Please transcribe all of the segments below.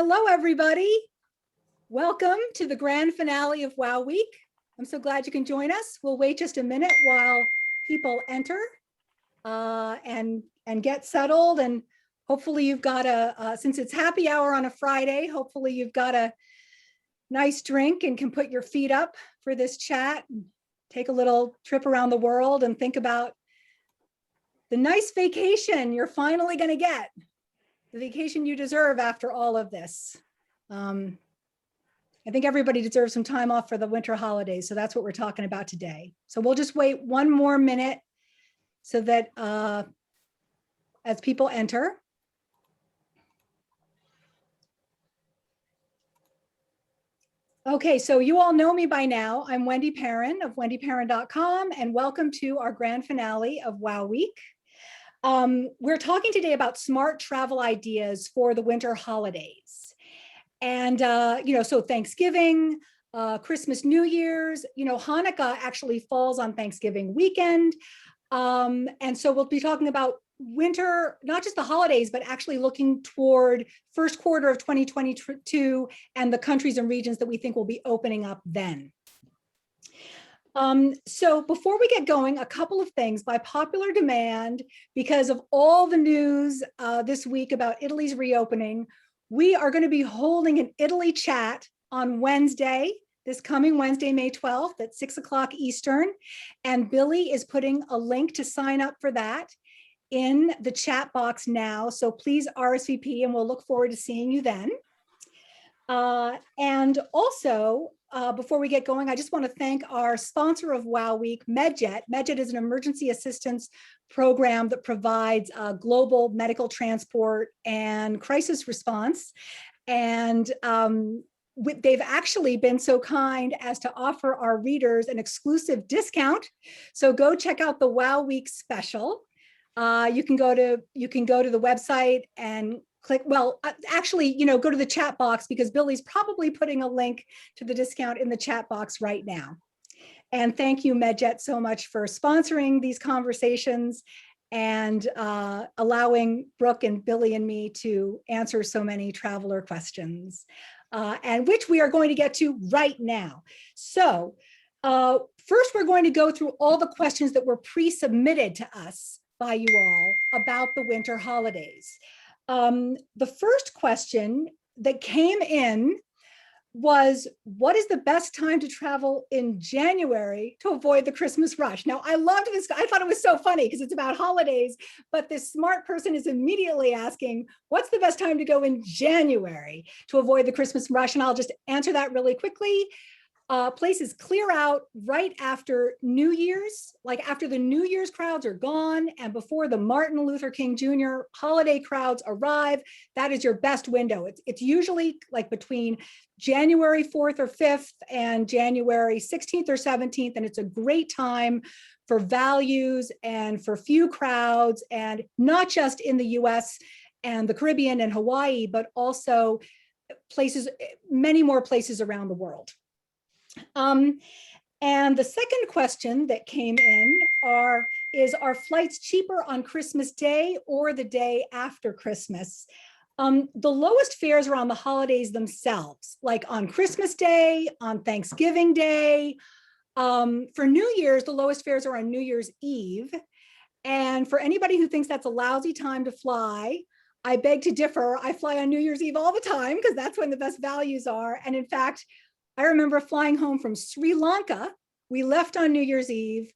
Hello, everybody. Welcome to the grand finale of WOW Week. I'm so glad you can join us. We'll wait just a minute while people enter and get settled. And hopefully you've got since it's happy hour on a Friday, hopefully you've got a nice drink and can put your feet up for this chat, and take a little trip around the world and think about the nice vacation you're finally going to get, the vacation you deserve after all of this. I think everybody deserves some time off for the winter holidays, so that's what we're talking about today. So we'll just wait one more minute so that as people enter. Okay, so you all know me by now. I'm Wendy Perrin of WendyPerrin.com, and welcome to our grand finale of WOW Week. We're talking today about smart travel ideas for the winter holidays. And, so Thanksgiving, Christmas, New Year's, Hanukkah actually falls on Thanksgiving weekend. And so we'll be talking about winter, not just the holidays, but actually looking toward first quarter of 2022 and the countries and regions that we think will be opening up then. So before we get going, a couple of things by popular demand, because of all the news this week about Italy's reopening, we are going to be holding an Italy chat on Wednesday, this coming Wednesday, May 12th at 6 o'clock Eastern. And Billy is putting a link to sign up for that in the chat box now. So please RSVP and we'll look forward to seeing you then. And also, before we get going, I just want to thank our sponsor of WOW Week, MedJet. MedJet is an emergency assistance program that provides global medical transport and crisis response. And they've actually been so kind as to offer our readers an exclusive discount. So go check out the WOW Week special. You can go to the website and click, go to the chat box, because Billy's probably putting a link to the discount in the chat box right now. And thank you, MedJet, so much for sponsoring these conversations and allowing Brooke and Billy and me to answer so many traveler questions, and which we are going to get to right now. So first, we're going to go through all the questions that were pre-submitted to us by you all about the winter holidays. The first question that came in was, what is the best time to travel in January to avoid the Christmas rush? Now, I loved this. I thought it was so funny because it's about holidays, but this smart person is immediately asking, what's the best time to go in January to avoid the Christmas rush? And I'll just answer that really quickly. Places clear out right after New Year's, like after the New Year's crowds are gone and before the Martin Luther King Jr. holiday crowds arrive. That is your best window. It's usually like between January 4th or 5th and January 16th or 17th. And it's a great time for values and for few crowds, and not just in the US and the Caribbean and Hawaii, but also places, many more places around the world. And the second question that came in are flights cheaper on Christmas Day or the day after Christmas? The lowest fares are on the holidays themselves, like on Christmas Day, on Thanksgiving Day. For New Year's, the lowest fares are on New Year's Eve. And for anybody who thinks that's a lousy time to fly, I beg to differ. I fly on New Year's Eve all the time because that's when the best values are. And in fact, I remember flying home from Sri Lanka. We left on New Year's Eve.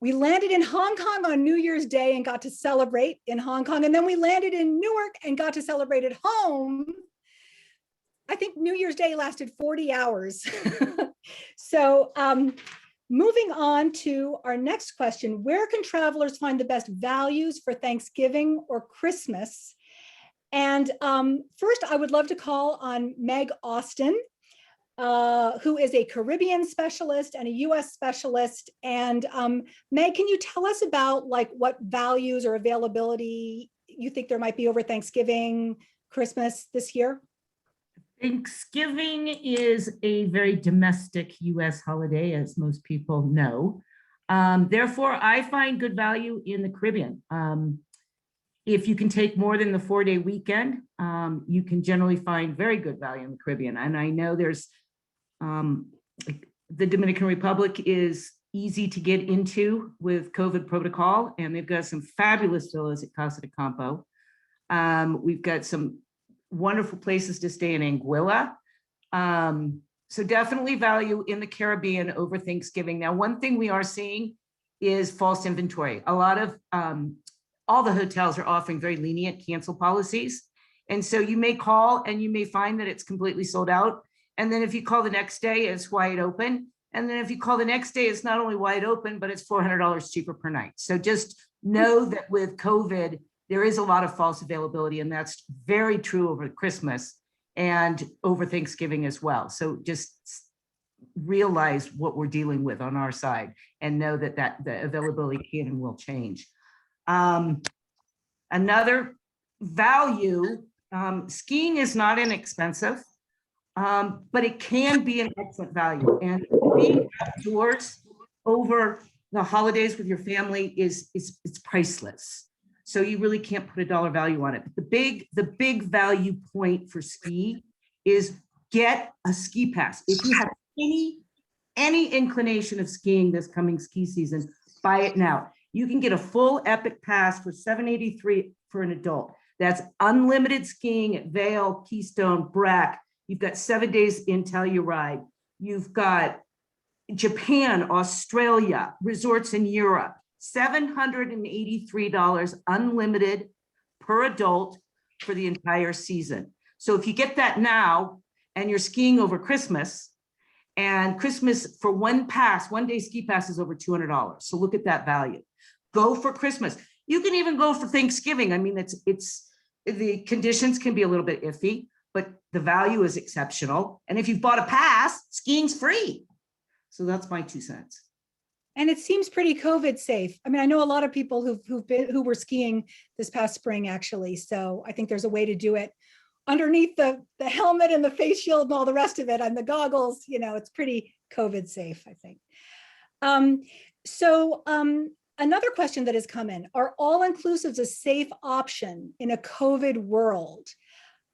We landed in Hong Kong on New Year's Day and got to celebrate in Hong Kong. And then we landed in Newark and got to celebrate at home. I think New Year's Day lasted 40 hours. So moving on to our next question, where can travelers find the best values for Thanksgiving or Christmas? And first, I would love to call on Meg Austin, who is a Caribbean specialist and a US specialist. And Meg, can you tell us about like what values or availability you think there might be over Thanksgiving, Christmas this year? Thanksgiving is a very domestic US holiday, as most people know. Therefore, I find good value in the Caribbean. if you can take more than the 4-day weekend, you can generally find very good value in the Caribbean. And I know there's the Dominican Republic is easy to get into with COVID protocol, and they've got some fabulous villas at Casa de Campo. We've got some wonderful places to stay in Anguilla. So definitely value in the Caribbean over Thanksgiving. Now, one thing we are seeing is false inventory. A lot of, all the hotels are offering very lenient cancel policies. And so you may call and you may find that it's completely sold out. And then if you call the next day, it's wide open. And then if you call the next day, it's not only wide open, but it's $400 cheaper per night. So just know that with COVID, there is a lot of false availability, and that's very true over Christmas and over Thanksgiving as well. So just realize what we're dealing with on our side and know that the availability can and will change. Another value, skiing is not inexpensive, but it can be an excellent value. And being outdoors over the holidays with your family it's priceless. So you really can't put a dollar value on it. But the big value point for ski is get a ski pass. If you have any inclination of skiing this coming ski season, buy it now. You can get a full Epic pass for $783 for an adult. That's unlimited skiing at Vail, Keystone, Brack. You've got 7 days in Telluride. You've got Japan, Australia, resorts in Europe. $783 unlimited per adult for the entire season. So if you get that now and you're skiing over Christmas, and Christmas for one day ski pass is over $200. So look at that value. Go for Christmas. You can even go for Thanksgiving. I mean, it's the conditions can be a little bit iffy, but the value is exceptional. And if you've bought a pass, skiing's free. So that's my 2 cents. And it seems pretty COVID safe. I mean, I know a lot of people who were skiing this past spring, actually. So I think there's a way to do it underneath the helmet and the face shield and all the rest of it and the goggles. You know, it's pretty COVID safe, I think. Another question that has come in: are all-inclusives a safe option in a COVID world?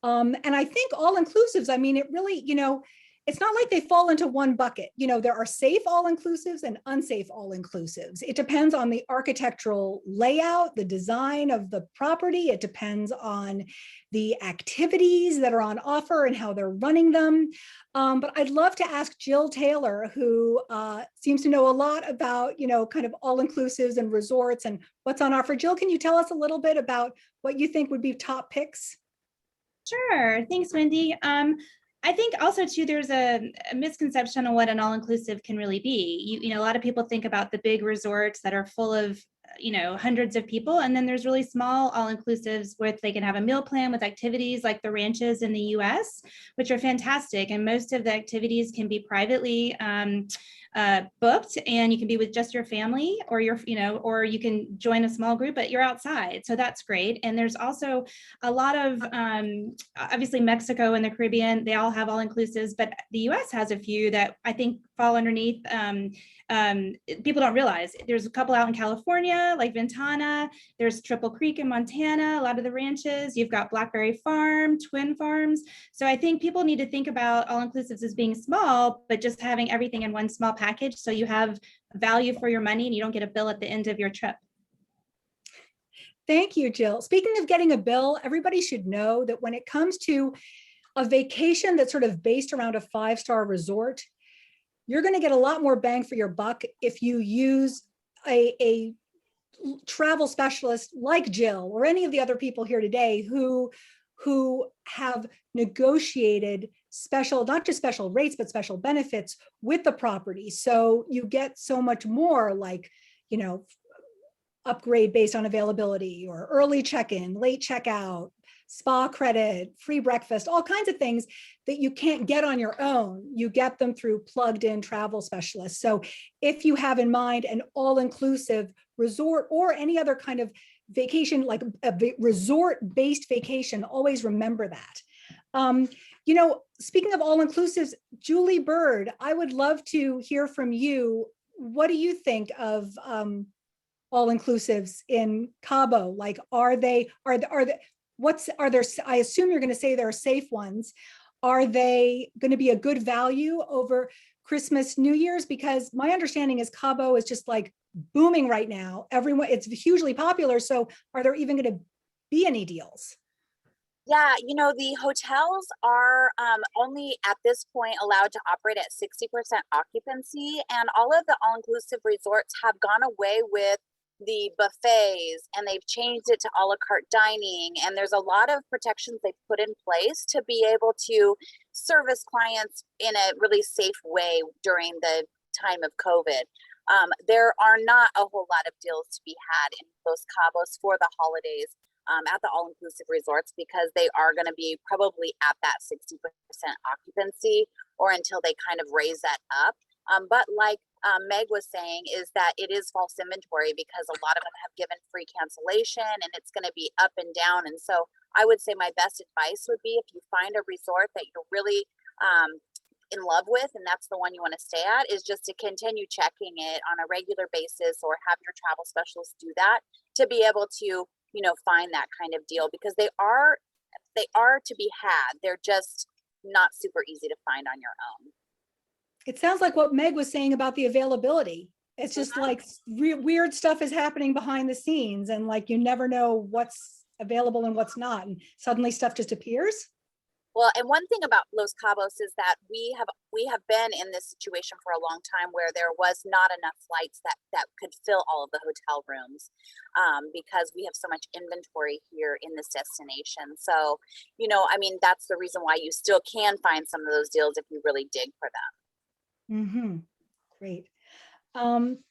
And I think all-inclusives, I mean, it really, you know, it's not like they fall into one bucket. You know, there are safe all-inclusives and unsafe all-inclusives. It depends on the architectural layout, the design of the property. It depends on the activities that are on offer and how they're running them. But I'd love to ask Jill Taylor, who seems to know a lot about, you know, kind of all-inclusives and resorts and what's on offer. Jill, can you tell us a little bit about what you think would be top picks? Sure. Thanks, Wendy. I think also too, there's a misconception on what an all-inclusive can really be. You know, a lot of people think about the big resorts that are full of, you know, hundreds of people. And then there's really small all-inclusives where they can have a meal plan with activities like the ranches in the US, which are fantastic. And most of the activities can be privately booked, and you can be with just your family, or or you can join a small group, but you're outside. So that's great. And there's also a lot of, obviously Mexico and the Caribbean, they all have all-inclusives, but the US has a few that I think fall underneath. People don't realize there's a couple out in California, like Ventana. There's Triple Creek in Montana, a lot of the ranches. You've got Blackberry Farm, Twin Farms. So I think people need to think about all-inclusives as being small, but just having everything in one small package, so you have value for your money and you don't get a bill at the end of your trip. Thank you, Jill. Speaking of getting a bill, everybody should know that when it comes to a vacation that's sort of based around a 5-star resort, you're going to get a lot more bang for your buck if you use a travel specialist like Jill or any of the other people here today who have negotiated special, not just special rates, but special benefits with the property. So you get so much more, like, you know, upgrade based on availability, or early check-in, late checkout, spa credit, free breakfast, all kinds of things that you can't get on your own. You get them through plugged-in travel specialists. So if you have in mind an all-inclusive resort or any other kind of vacation, like a resort-based vacation, always remember that. You know, speaking of all-inclusives, Julie Byrd, I would love to hear from you. What do you think of all-inclusives in Cabo? Like, are there, I assume you're going to say there are safe ones. Are they going to be a good value over Christmas, New Year's? Because my understanding is Cabo is just like booming right now. Everyone, it's hugely popular. So are there even going to be any deals? Yeah, the hotels are only at this point allowed to operate at 60% occupancy, and all of the all-inclusive resorts have gone away with the buffets, and they've changed it to a la carte dining, and there's a lot of protections they've put in place to be able to service clients in a really safe way during the time of COVID. There are not a whole lot of deals to be had in Los Cabos for the holidays at the all-inclusive resorts, because they are going to be probably at that 60% occupancy, or until they kind of raise that up. But like Meg was saying, is that it is false inventory, because a lot of them have given free cancellation, and it's going to be up and down. And so I would say my best advice would be, if you find a resort that you're really in love with, and that's the one you want to stay at, is just to continue checking it on a regular basis, or have your travel specialist do that, to be able to find that kind of deal, because they are to be had. They're just not super easy to find on your own. It sounds like what Meg was saying about the availability. It's just like weird stuff is happening behind the scenes, and like you never know what's available and what's not, and suddenly stuff just appears. Well, and one thing about Los Cabos is that we have been in this situation for a long time, where there was not enough flights that could fill all of the hotel rooms, because we have so much inventory here in this destination. So, that's the reason why you still can find some of those deals if you really dig for them. Mm-hmm. Great.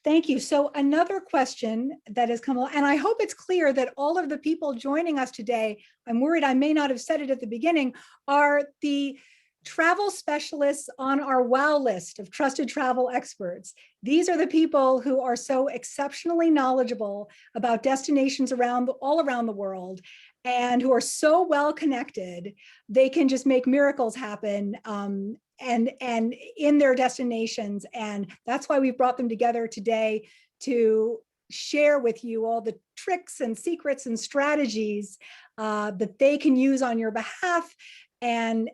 Thank you. So another question that has come along, and I hope it's clear that all of the people joining us today, I'm worried I may not have said it at the beginning, are the travel specialists on our WOW list of trusted travel experts. These are the people who are so exceptionally knowledgeable about destinations all around the world, and who are so well connected, they can just make miracles happen and in their destinations. And that's why we've brought them together today to share with you all the tricks and secrets and strategies that they can use on your behalf, and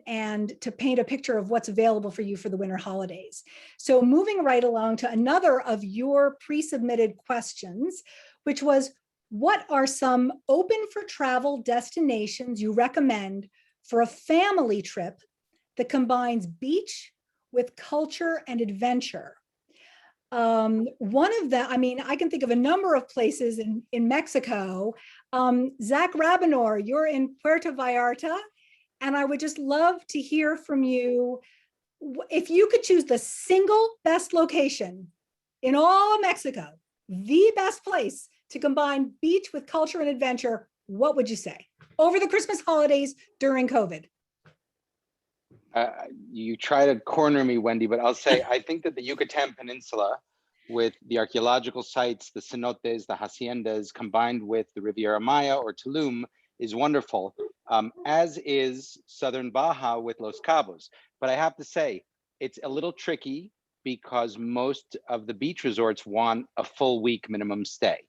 to paint a picture of what's available for you for the winter holidays. So moving right along to another of your pre-submitted questions, which was, what are some open for travel destinations you recommend for a family trip that combines beach with culture and adventure? One of them, I can think of a number of places in Mexico. Zach Rabinor, you're in Puerto Vallarta, and I would just love to hear from you. If you could choose the single best location in all of Mexico, the best place to combine beach with culture and adventure, what would you say? Over the Christmas holidays during COVID. You try to corner me, Wendy, but I'll say, I think that the Yucatan Peninsula, with the archaeological sites, the cenotes, the haciendas, combined with the Riviera Maya or Tulum, is wonderful, as is Southern Baja with Los Cabos. But I have to say, it's a little tricky, because most of the beach resorts want a full week minimum stay.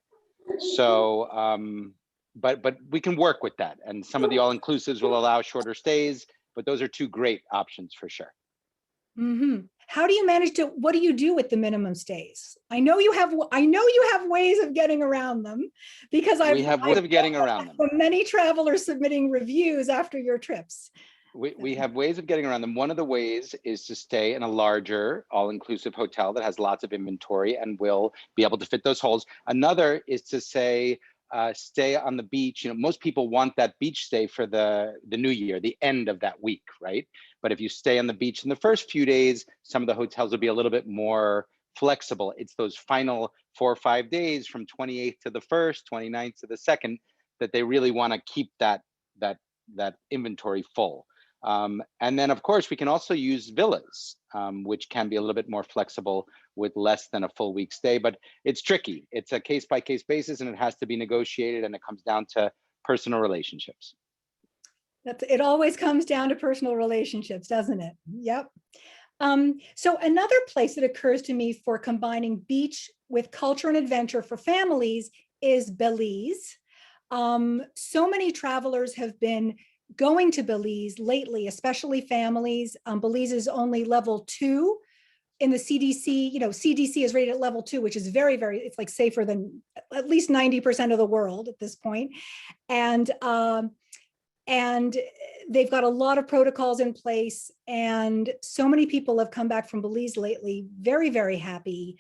So, but we can work with that. And some of the all-inclusives will allow shorter stays, but those are two great options for sure. Mm-hmm. How do you manage to, what do you do with the minimum stays? I know you have ways of getting around them, because we have ways of getting around them. Many travelers submitting reviews after your trips. We have ways of getting around them. One of the ways is to stay in a larger all-inclusive hotel that has lots of inventory and will be able to fit those holes. Another is to say, stay on the beach. Most people want that beach stay for the new year, the end of that week, right? But if you stay on the beach in the first few days, some of the hotels will be a little bit more flexible. It's those final 4 or 5 days from 28th to the 1st, 29th to the 2nd, that they really want to keep that inventory full. And then, of course, we can also use villas, which can be a little bit more flexible with less than a full week stay, but it's tricky. It's a case-by-case basis, and it has to be negotiated, and it comes down to personal relationships. It always comes down to personal relationships, doesn't it? Yep. So another place that occurs to me for combining beach with culture and adventure for families is Belize. So many travelers have been going to Belize lately, especially families. Belize is only level 2 in the CDC. CDC is rated at level 2, which is very, very, it's like safer than at least 90% of the world at this point. And they've got a lot of protocols in place. And so many people have come back from Belize lately, very, very happy.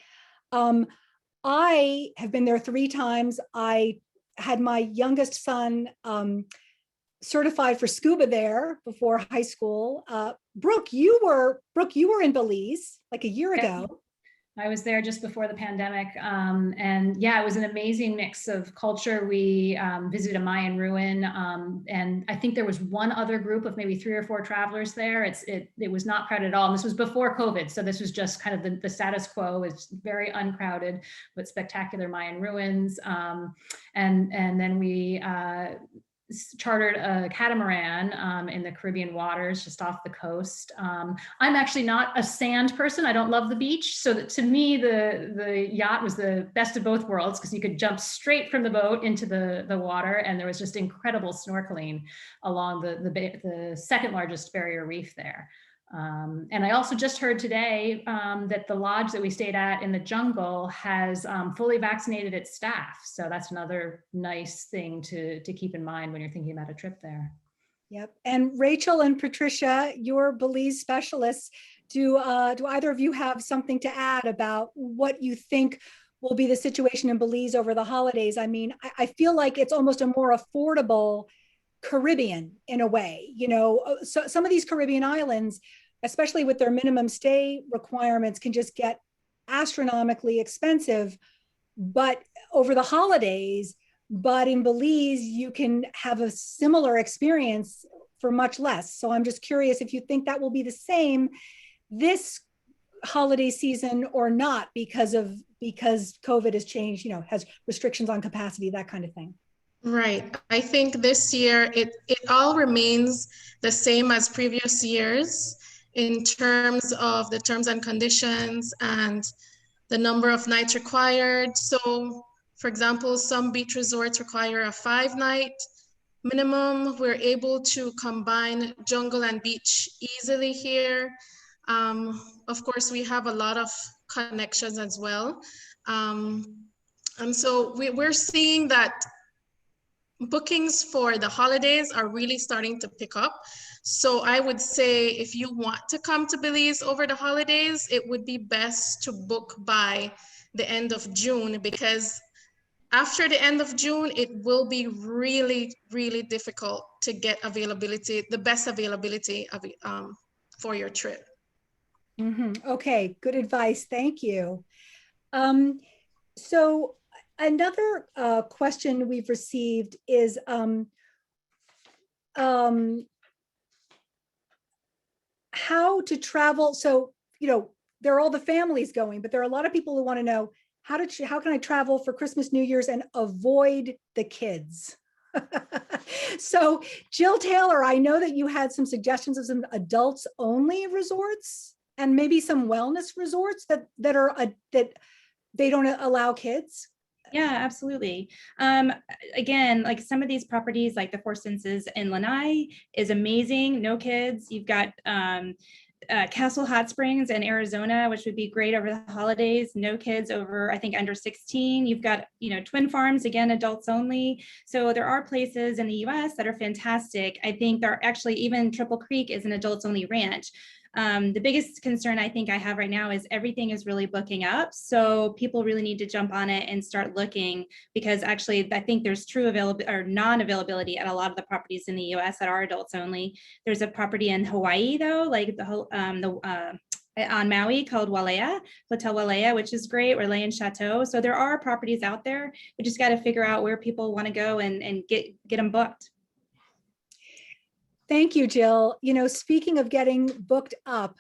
I have been there 3 times. I had my youngest son certified for scuba there before high school. Brooke, you were in Belize like a year ago. I was there just before the pandemic. And yeah, it was an amazing mix of culture. We visited a Mayan ruin. And I think there was one other group of maybe 3 or 4 travelers there. It was not crowded at all. And this was before COVID. So this was just kind of the status quo. It's very uncrowded, but spectacular Mayan ruins. And then we chartered a catamaran in the Caribbean waters just off the coast. I'm actually not a sand person. I don't love the beach. So that, to me, the yacht was the best of both worlds, because you could jump straight from the boat into the water, and there was just incredible snorkeling along the second largest barrier reef there. And I also just heard today that the lodge that we stayed at in the jungle has fully vaccinated its staff. So that's another nice thing to keep in mind when you're thinking about a trip there. Yep. And Rachel and Patricia, your Belize specialists, do either of you have something to add about what you think will be the situation in Belize over the holidays? I mean, I feel like it's almost a more affordable Caribbean in a way. So some of these Caribbean islands, especially with their minimum stay requirements, can just get astronomically expensive, but over the holidays. But in Belize, you can have a similar experience for much less. So I'm just curious if you think that will be the same this holiday season or not, because COVID has changed, has restrictions on capacity, that kind of thing. Right. I think this year it all remains the same as previous years in terms of the terms and conditions and the number of nights required. So, for example, some beach resorts require a 5-night minimum. We're able to combine jungle and beach easily here. Of course, we have a lot of connections as well. And so we're seeing that bookings for the holidays are really starting to pick up. So I would say if you want to come to Belize over the holidays, it would be best to book by the end of June, because after the end of June, it will be really, really difficult to get availability, the best availability of, for your trip. Mm-hmm. Okay, good advice. Thank you. So another question we've received is how to travel. So, there are all the families going, but there are a lot of people who want to know how can I travel for Christmas, New Year's and avoid the kids? So Jill Taylor, I know that you had some suggestions of some adults only resorts and maybe some wellness resorts that they don't allow kids. Yeah, absolutely. Again, like some of these properties, like the Four Senses in Lanai is amazing. No kids. You've got Castle Hot Springs in Arizona, which would be great over the holidays. No kids over, I think, under 16. You've got, Twin Farms, again, adults only. So there are places in the US that are fantastic. I think there are actually, even Triple Creek is an adults only ranch. The biggest concern I think I have right now is everything is really booking up. So people really need to jump on it and start looking, because actually I think there's true availability or non-availability at a lot of the properties in the US that are adults only. There's a property in Hawaii though, like on Maui called Hotel Walea, which is great, or Lane Chateau. So there are properties out there. We just got to figure out where people want to go and get them booked. Thank you, Jill. Speaking of getting booked up,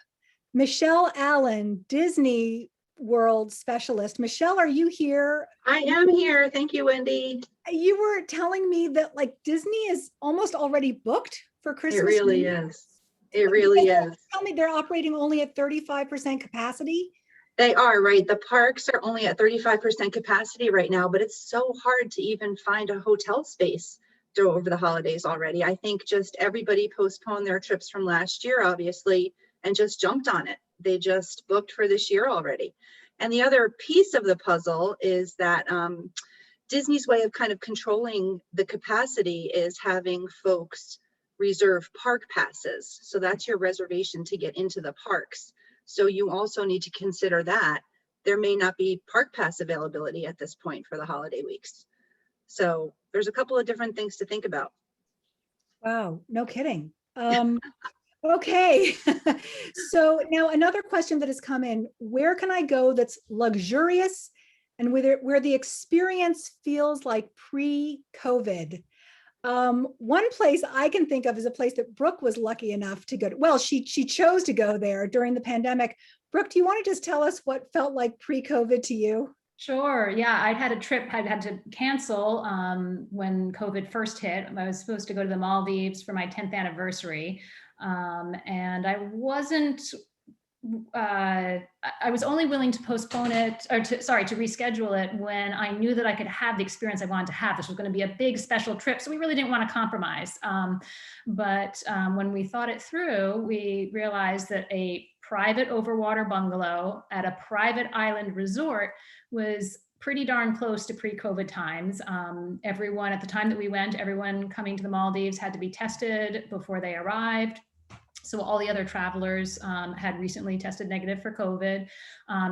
Michelle Allen, Disney World specialist. Michelle, are you here? I am here. Thank you, Wendy. You were telling me that Disney is almost already booked for Christmas. It really is. It really is. Tell me they're operating only at 35% capacity. They are, right. The parks are only at 35% capacity right now, but it's so hard to even find a hotel space over the holidays already. I think just everybody postponed their trips from last year, obviously, and just jumped on it. They just booked for this year already. And the other piece of the puzzle is that Disney's way of kind of controlling the capacity is having folks reserve park passes. So that's your reservation to get into the parks. So you also need to consider that there may not be park pass availability at this point for the holiday weeks. So there's a couple of different things to think about. Wow, no kidding. Okay. So now another question that has come in, where can I go that's luxurious and where the experience feels like pre-COVID? One place I can think of is a place that Brooke was lucky enough to go to. Well, she chose to go there during the pandemic. Brooke, do you want to just tell us what felt like pre-COVID to you? Sure. Yeah, I'd had a trip I'd had to cancel when COVID first hit. I was supposed to go to the Maldives for my 10th anniversary. And I wasn't, I was only willing to postpone it, or to reschedule it when I knew that I could have the experience I wanted to have. This was going to be a big special trip, so we really didn't want to compromise. But when we thought it through, we realized that a private overwater bungalow at a private island resort was pretty darn close to pre-COVID times. Everyone, at the time that we went, everyone coming to the Maldives had to be tested before they arrived. So all the other travelers had recently tested negative for COVID.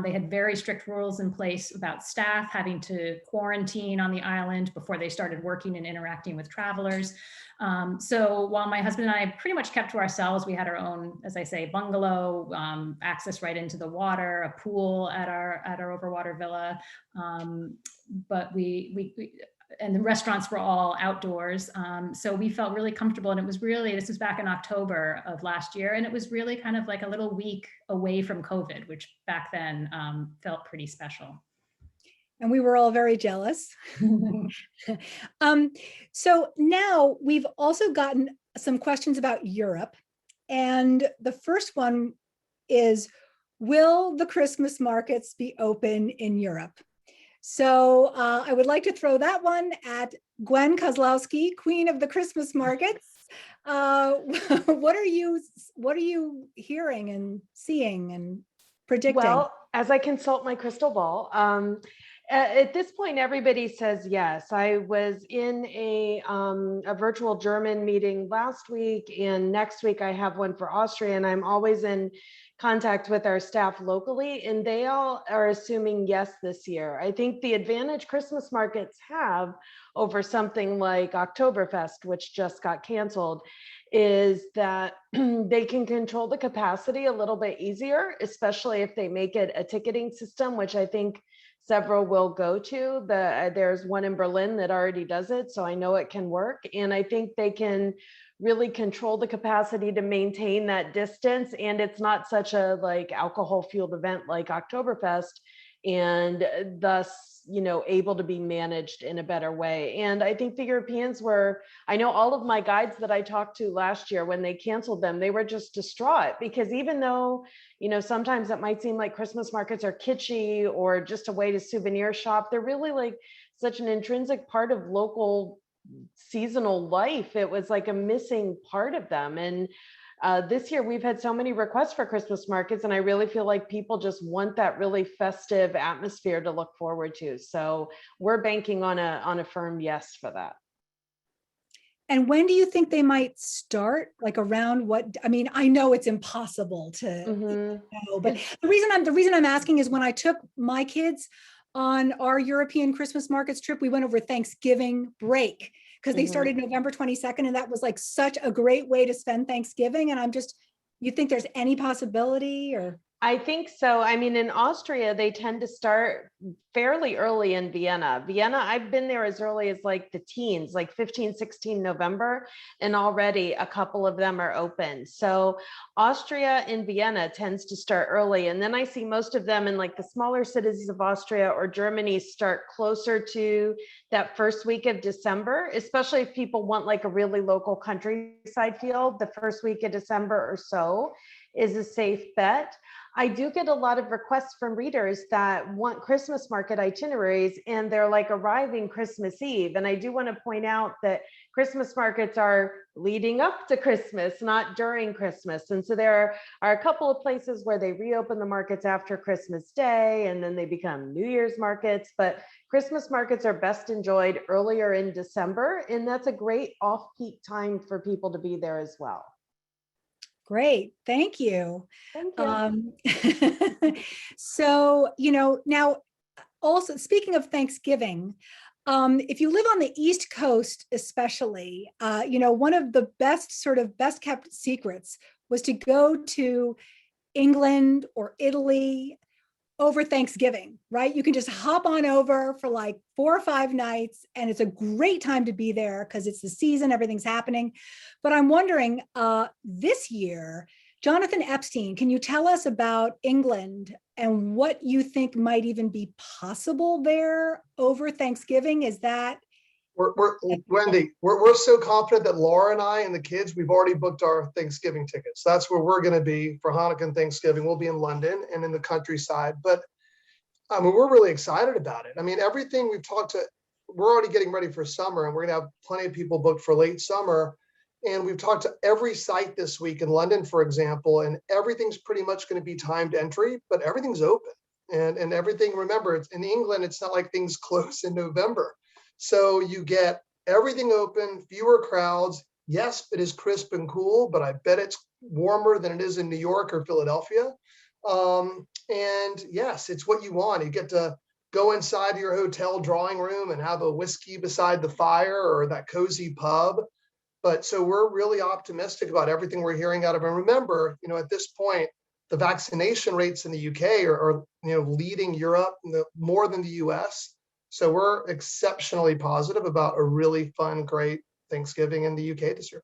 They had very strict rules in place about staff having to quarantine on the island before they started working and interacting with travelers. So while my husband and I pretty much kept to ourselves, we had our own, as I say, bungalow, access right into the water, a pool at our overwater villa. But and the restaurants were all outdoors. So we felt really comfortable. And it was really, this was back in October of last year. And it was really kind of like a little week away from COVID, which back then felt pretty special. And we were all very jealous. So now we've also gotten some questions about Europe. And the first one is, will the Christmas markets be open in Europe? So I would like to throw that one at Gwen Kozlows, Queen of the Christmas Markets. What are you hearing and seeing and predicting? Well, as I consult my crystal ball, at this point, everybody says yes. I was in a virtual German meeting last week, and next week I have one for Austria, and I'm always in contact with our staff locally, and they all are assuming yes this year. I think the advantage Christmas markets have over something like Oktoberfest, which just got canceled, is that they can control the capacity a little bit easier, especially if they make it a ticketing system, which I think several will go to. There's one in Berlin that already does it, so I know it can work. And I think they can really control the capacity to maintain that distance. And it's not such a like alcohol fueled event like Oktoberfest, and thus, able to be managed in a better way. And I think the Europeans I know all of my guides that I talked to last year, when they canceled them, they were just distraught, because even though, sometimes it might seem like Christmas markets are kitschy or just a way to souvenir shop, they're really like such an intrinsic part of local seasonal life. It was like a missing part of them. And this year we've had so many requests for Christmas markets, and I really feel like people just want that really festive atmosphere to look forward to. So we're banking on a firm yes for that. And when do you think they might start? Like around what? I mean, I know it's impossible to know, but the reason I'm asking is when I took my kids on our European Christmas markets trip, we went over Thanksgiving break because they started November 22nd, and that was like such a great way to spend Thanksgiving. And you think there's any possibility or? I think so. I mean, in Austria, they tend to start fairly early in Vienna. I've been there as early as like the teens, like 15, 16 November, and already a couple of them are open. So Austria in Vienna tends to start early. And then I see most of them in like the smaller cities of Austria or Germany start closer to that first week of December, especially if people want like a really local countryside feel. The first week of December or so is a safe bet. I do get a lot of requests from readers that want Christmas market itineraries, and they're like arriving Christmas Eve. And I do want to point out that Christmas markets are leading up to Christmas, not during Christmas. And so there are a couple of places where they reopen the markets after Christmas Day, and then they become New Year's markets. But Christmas markets are best enjoyed earlier in December, and that's a great off-peak time for people to be there as well. Great, thank you. Thank you. So, now also speaking of Thanksgiving, if you live on the East Coast, especially, one of the best kept secrets was to go to England or Italy over Thanksgiving, right? You can just hop on over for like 4 or 5 nights, and it's a great time to be there because it's the season, everything's happening. But I'm wondering, this year, Jonathan Epstein, can you tell us about England and what you think might even be possible there over Thanksgiving? Is that? Wendy, we're so confident that Laura and I and the kids, we've already booked our Thanksgiving tickets. That's where we're going to be for Hanukkah and Thanksgiving. We'll be in London and in the countryside. But I mean, we're really excited about it. I mean, everything we've talked to, we're already getting ready for summer, and we're going to have plenty of people booked for late summer. And we've talked to every site this week in London, for example, and everything's pretty much going to be timed entry, but everything's open. And everything, remember, it's in England, it's not like things close in November. So you get everything open, fewer crowds. Yes, it is crisp and cool, but I bet it's warmer than it is in New York or Philadelphia. And yes, it's what you want. You get to go inside your hotel drawing room and have a whiskey beside the fire or that cozy pub. But so we're really optimistic about everything we're hearing out of. And remember, at this point, the vaccination rates in the UK are leading Europe more than the US. So we're exceptionally positive about a really fun, great Thanksgiving in the UK this year.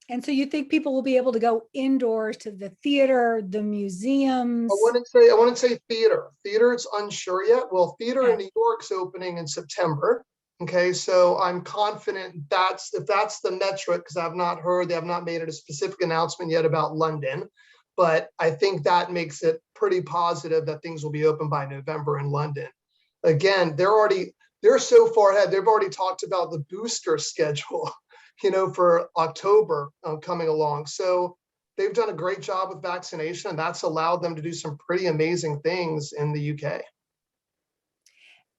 And so you think people will be able to go indoors to the theater, the museums? I wouldn't say theater. Theater, it's unsure yet. Well, theater in New York's opening in September. Okay, so I'm confident if that's the metric, because I've not heard, they have not made it a specific announcement yet about London, but I think that makes it pretty positive that things will be open by November in London. Again, they're so far ahead. They've already talked about the booster schedule, for October coming along. So they've done a great job with vaccination, and that's allowed them to do some pretty amazing things in the UK.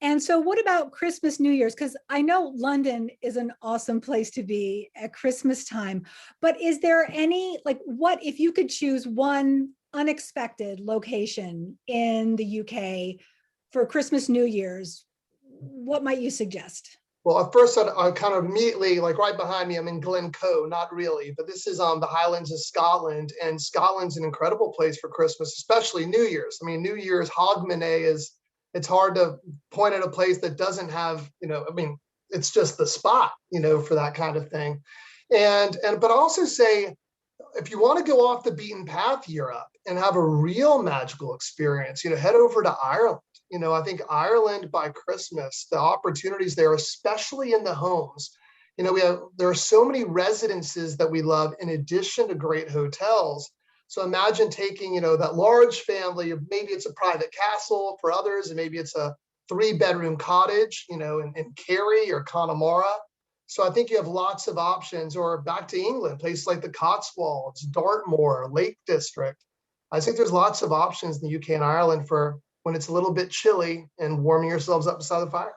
And so what about Christmas, New Year's? Because I know London is an awesome place to be at Christmas time, but is there any, what if you could choose one unexpected location in the UK for Christmas, New Year's, what might you suggest? Well, at first, I kind of immediately, right behind me, I'm in Glencoe, not really, but this is the Highlands of Scotland, and Scotland's an incredible place for Christmas, especially New Year's. I mean, New Year's, Hogmanay it's hard to point at a place that doesn't have, it's just the spot, for that kind of thing. But I also say, if you want to go off the beaten path Europe and have a real magical experience, head over to Ireland. I think Ireland by Christmas, the opportunities there, especially in the homes, there are so many residences that we love in addition to great hotels. So imagine taking, that large family, or maybe it's a private castle for others, and maybe it's a 3-bedroom cottage, in Kerry or Connemara. So I think you have lots of options. Or back to England, places like the Cotswolds, Dartmoor, Lake District. I think there's lots of options in the UK and Ireland for when it's a little bit chilly and warming yourselves up beside the fire.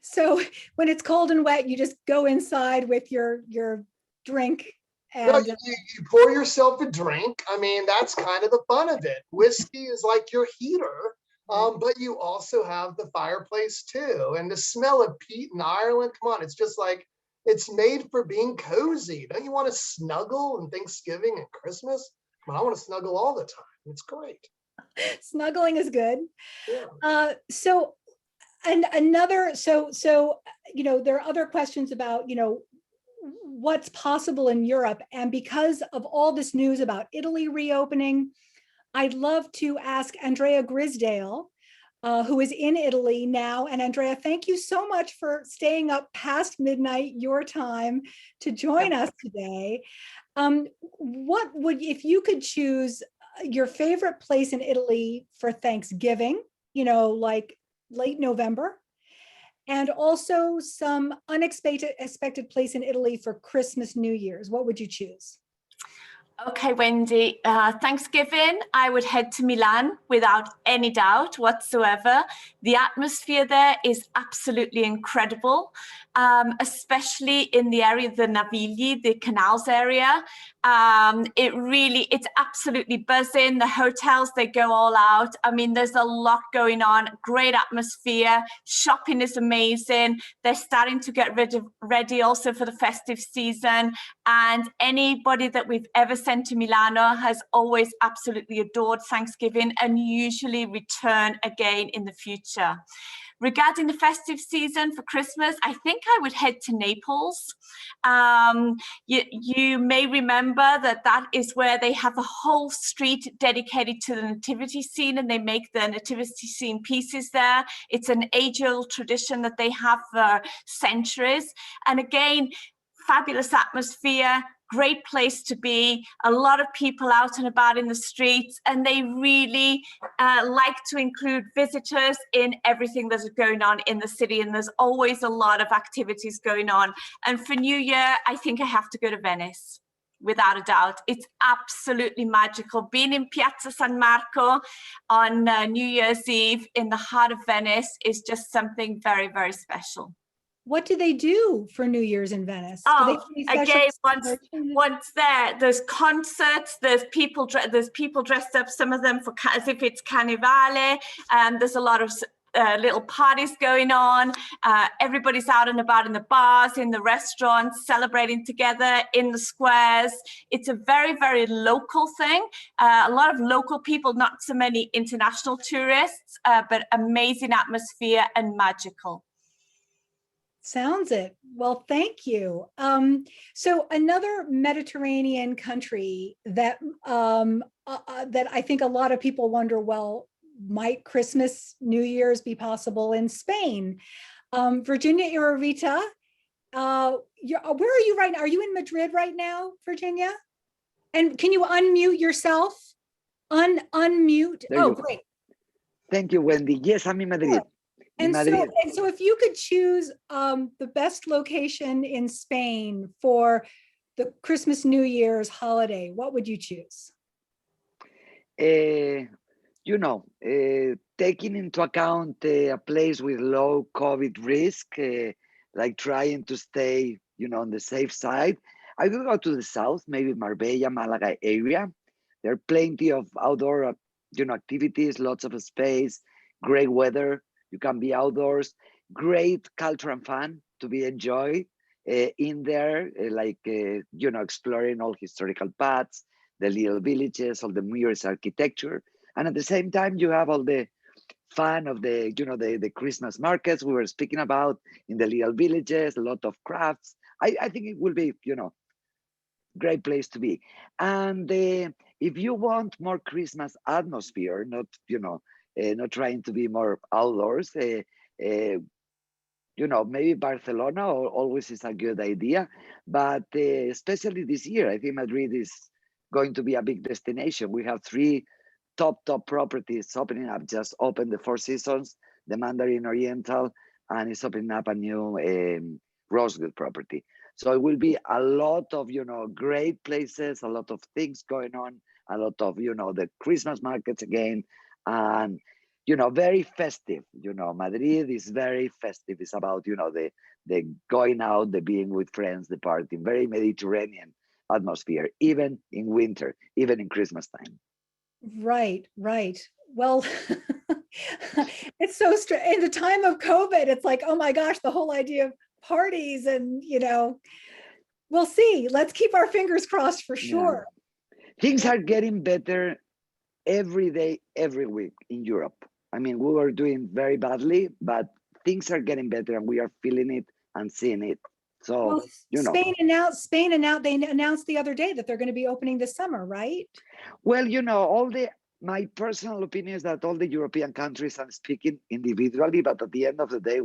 So when it's cold and wet, you just go inside with your drink. No, you pour yourself a drink. I mean, that's kind of the fun of it. Whiskey is like your heater, but you also have the fireplace too. And the smell of peat in Ireland, come on, it's just like, it's made for being cozy. Don't you want to snuggle on Thanksgiving and Christmas? I want to snuggle all the time. It's great. Snuggling is good. Yeah. So there are other questions about, what's possible in Europe. And because of all this news about Italy reopening, I'd love to ask Andrea Grisdale who is in Italy now. And Andrea, thank you so much for staying up past midnight your time to join us today. What would, if you could choose your favorite place in Italy for Thanksgiving, like late November, and also some unexpected place in Italy for Christmas, New Year's, what would you choose? Okay, Wendy, Thanksgiving, I would head to Milan without any doubt whatsoever. The atmosphere there is absolutely incredible, especially in the area of the Navigli, the canals area. It's absolutely buzzing. The hotels, they go all out. I mean, there's a lot going on, great atmosphere. Shopping is amazing. They're starting to get ready also for the festive season. And anybody that we've ever sent to Milano has always absolutely adored Thanksgiving and usually return again in the future. Regarding the festive season for Christmas, I think I would head to Naples. You may remember that is where they have a whole street dedicated to the nativity scene, and they make the nativity scene pieces there. It's an age-old tradition that they have for centuries. And again, fabulous atmosphere, great place to be, a lot of people out and about in the streets, and they really like to include visitors in everything that's going on in the city, and there's always a lot of activities going on. And for New Year, I think I have to go to Venice, without a doubt. It's absolutely magical. Being in Piazza San Marco on New Year's Eve in the heart of Venice is just something very, very special. What do they do for New Year's in Venice? Oh, again, once there's concerts, there's people dressed up, some of them as if it's Carnivale, and there's a lot of little parties going on. Everybody's out and about in the bars, in the restaurants, celebrating together in the squares. It's a very, very local thing. A lot of local people, not so many international tourists, but amazing atmosphere and magical. Sounds it. Well, thank you. So another Mediterranean country that that I think a lot of people wonder, well, might Christmas, New Year's be possible in Spain? Virginia Iravita, where are you right now? Are you in Madrid right now, Virginia? And can you unmute yourself? Unmute. Oh, great. Thank you, Wendy. Yes, I'm in Madrid. Sure. And so if you could choose the best location in Spain for the Christmas, New Year's holiday, what would you choose? Taking into account a place with low COVID risk, like trying to stay, on the safe side, I will go to the south, maybe Marbella, Malaga area. There are plenty of outdoor, activities, lots of space, great weather. You can be outdoors, great culture and fun to be enjoyed in there, exploring all historical paths, the little villages, all the mirrors architecture. And at the same time, you have all the fun of the Christmas markets we were speaking about in the little villages, a lot of crafts. I think it will be, great place to be. And if you want more Christmas atmosphere, not trying to be more outdoors, maybe Barcelona always is a good idea, but especially this year, I think Madrid is going to be a big destination. We have 3 top properties opening up, just opened the Four Seasons, the Mandarin Oriental, and it's opening up a new Rosewood property. So it will be a lot of, great places, a lot of things going on, a lot of, the Christmas markets again, and, very festive. Madrid is very festive. It's about, the going out, the being with friends, the party, very Mediterranean atmosphere, even in winter, even in Christmas time. Right. Well, it's so strange. In the time of COVID, it's like, oh my gosh, the whole idea of parties and, we'll see. Let's keep our fingers crossed for sure. Yeah. Things are getting better every day, every week in Europe. I mean, we were doing very badly, but things are getting better and we are feeling it and seeing it. So, Spain announced, they announced the other day that they're going to be opening this summer, right? Well, all the my personal opinion is that all the European countries, I'm speaking individually, but at the end of the day,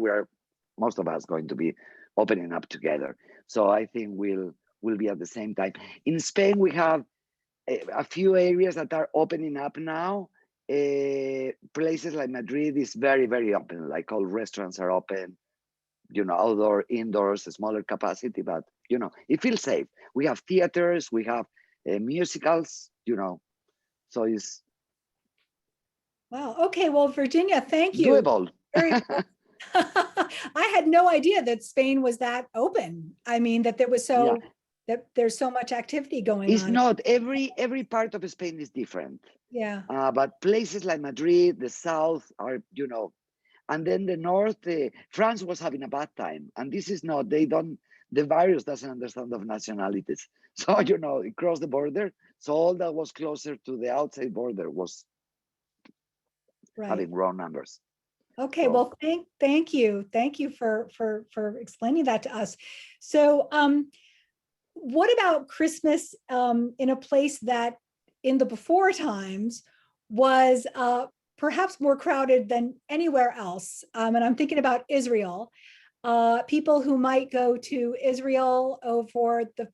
most of us going to be opening up together. So I think we'll be at the same time. In Spain, we have a few areas that are opening up now. Places like Madrid is very, very open, like all restaurants are open, outdoor, indoors, smaller capacity, but, it feels safe. We have theaters, we have musicals, so it's Wow. Okay. Well, Virginia, thank you. doable. I had no idea that Spain was that open. I mean, that there was that there's so much activity going on. It's not every part of Spain is different. Yeah. But places like Madrid, the south are, and then the north, France was having a bad time. And this is not, the virus doesn't understand of nationalities. So, it crossed the border. So all that was closer to the outside border was having wrong numbers. Okay, well, thank you. Thank you for explaining that to us. So what about Christmas in a place that in the before times was perhaps more crowded than anywhere else? And I'm thinking about Israel. People who might go to Israel for the,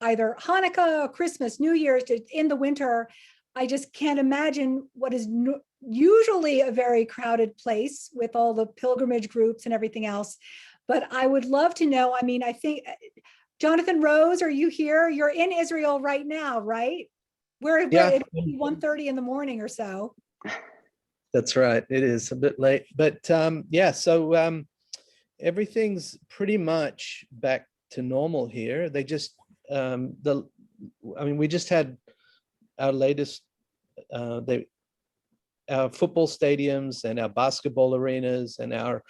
either Hanukkah, Christmas, New Year's, in the winter. I just can't imagine what is usually a very crowded place with all the pilgrimage groups and everything else. But I would love to know, I mean, I think, Jonathan Rose, are you here? You're in Israel right now, right? We're at 1:30 in the morning or so. That's right. It is a bit late, but so everything's pretty much back to normal here. They just, we just had our latest, our football stadiums and our basketball arenas and our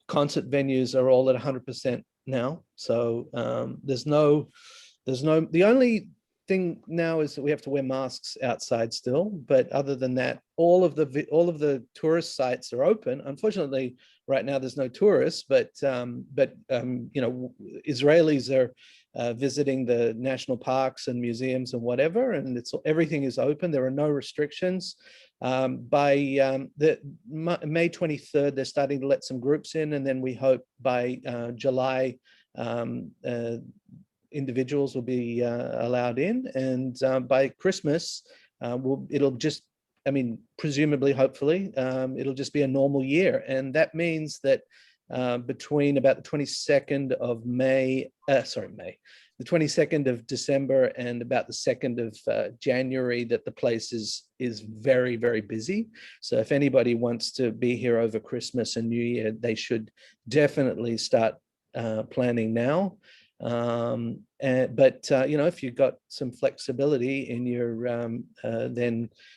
concert venues are all at 100% now. So the only thing now is that we have to wear masks outside still, but other than that, all of the tourist sites are open. Unfortunately, right now there's no tourists, but Israelis are visiting the national parks and museums and whatever, and everything is open. There are no restrictions. By May 23rd, they're starting to let some groups in, and then we hope by July, individuals will be allowed in, and by Christmas, presumably, hopefully, it'll just be a normal year, and that means that between about the 22nd of the 22nd of December and about the 2nd of January, that the place is very, very busy. So if anybody wants to be here over Christmas and New Year, they should definitely start planning now. But if you've got some flexibility in your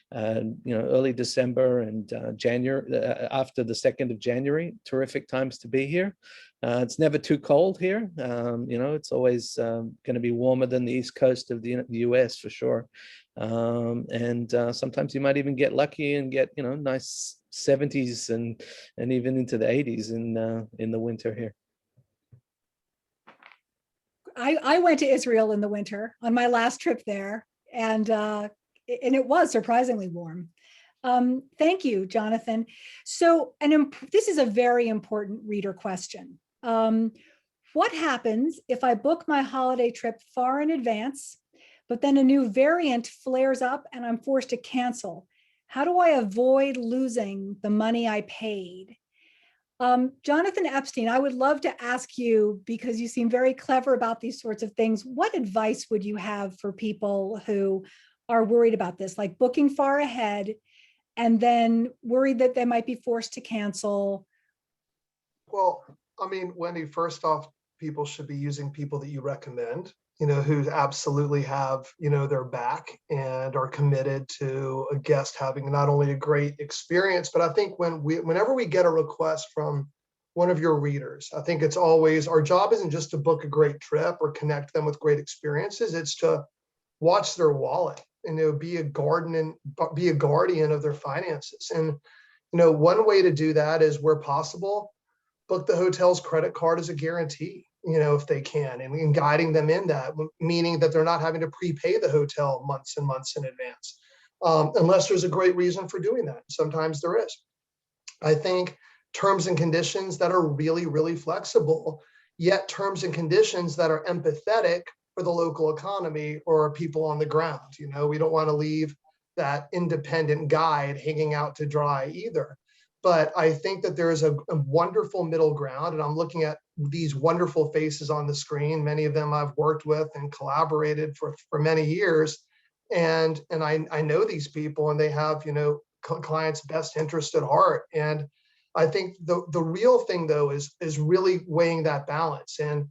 early December and January, after the 2nd of January, terrific times to be here. It's never too cold here. It's always going to be warmer than the East Coast of the US for sure. And sometimes you might even get lucky and get nice 70s and even into the 80s in the winter here. I went to Israel in the winter on my last trip there, and it was surprisingly warm. Thank you, Jonathan. So, this is a very important reader question. What happens if I book my holiday trip far in advance, but then a new variant flares up and I'm forced to cancel? How do I avoid losing the money I paid? Jonathan Epstein, I would love to ask you, because you seem very clever about these sorts of things, what advice would you have for people who are worried about this, like booking far ahead and then worried that they might be forced to cancel? Well, Wendy, first off, people should be using people that you recommend, who absolutely have, their back and are committed to a guest having not only a great experience, but I think whenever we get a request from one of your readers, I think it's always, our job isn't just to book a great trip or connect them with great experiences. It's to watch their wallet and be a guardian of their finances. And, one way to do that is, where possible, book the hotel's credit card as a guarantee, if they can, and guiding them in that, meaning that they're not having to prepay the hotel months and months in advance. unless there's a great reason for doing that. Sometimes there is. I think terms and conditions that are really, really flexible, yet terms and conditions that are empathetic for the local economy or people on the ground. You know, we don't want to leave that independent guide hanging out to dry either. But I think that there is a wonderful middle ground, and I'm looking at these wonderful faces on the screen. Many of them I've worked with and collaborated for many years. And I know these people, and they have, you know, clients' best interest at heart. And I think the real thing though is really weighing that balance and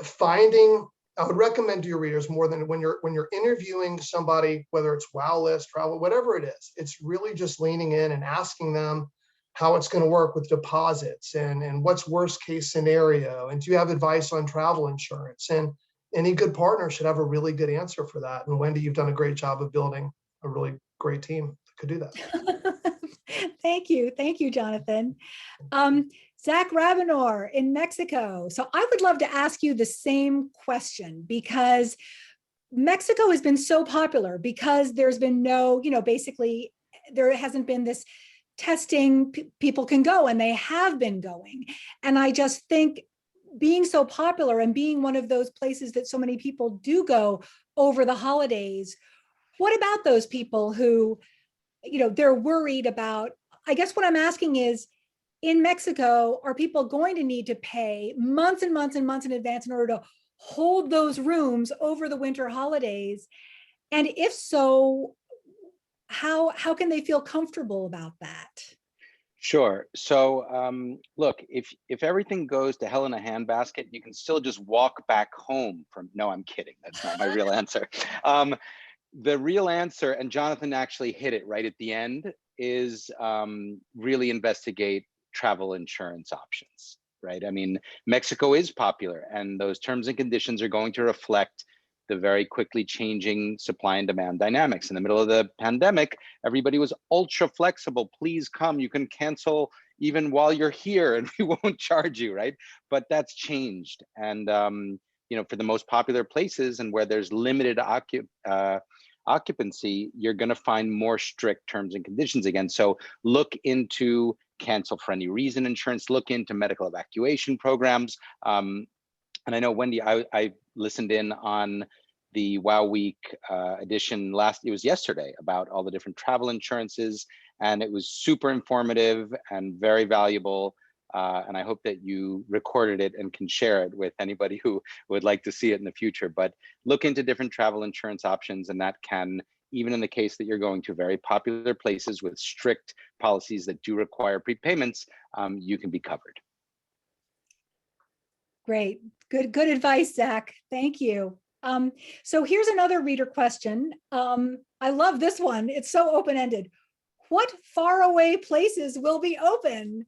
finding. I would recommend to your readers, more than when you're interviewing somebody, whether it's Wow List, travel, whatever it is, it's really just leaning in and asking them how it's going to work with deposits and what's worst case scenario, and do you have advice on travel insurance? And any good partner should have a really good answer for that. And Wendy, you've done a great job of building a really great team that could do that. Thank you, Jonathan. Zach Rabinor in Mexico. So I would love to ask you the same question, because Mexico has been so popular because there's been no, you know, basically there hasn't been this testing. People can go, and they have been going. And I just think being so popular and being one of those places that so many people do go over the holidays, what about those people who, you know, they're worried about? I guess what I'm asking is, in Mexico, are people going to need to pay months and months and months in advance in order to hold those rooms over the winter holidays? And if so, how can they feel comfortable about that? Sure. So look, if everything goes to hell in a handbasket, you can still just walk back home from, no, I'm kidding. That's not my real answer. The real answer, and Jonathan actually hit it right at the end, is really investigate travel insurance options, right? I mean, Mexico is popular, and those terms and conditions are going to reflect the very quickly changing supply and demand dynamics. In the middle of the pandemic, everybody was ultra flexible. Please come, you can cancel even while you're here and we won't charge you, right? But that's changed. And you know, for the most popular places and where there's limited occupancy, you're gonna find more strict terms and conditions again. So look into cancel for any reason insurance, look into medical evacuation programs. And I know, Wendy, I listened in on the Wow Week edition it was yesterday, about all the different travel insurances, and it was super informative and very valuable. And I hope that you recorded it and can share it with anybody who would like to see it in the future. But look into different travel insurance options, and that can, even in the case that you're going to very popular places with strict policies that do require prepayments, you can be covered. Great. Good advice, Zach. Thank you. So here's another reader question. I love this one. It's so open-ended. What faraway places will be open?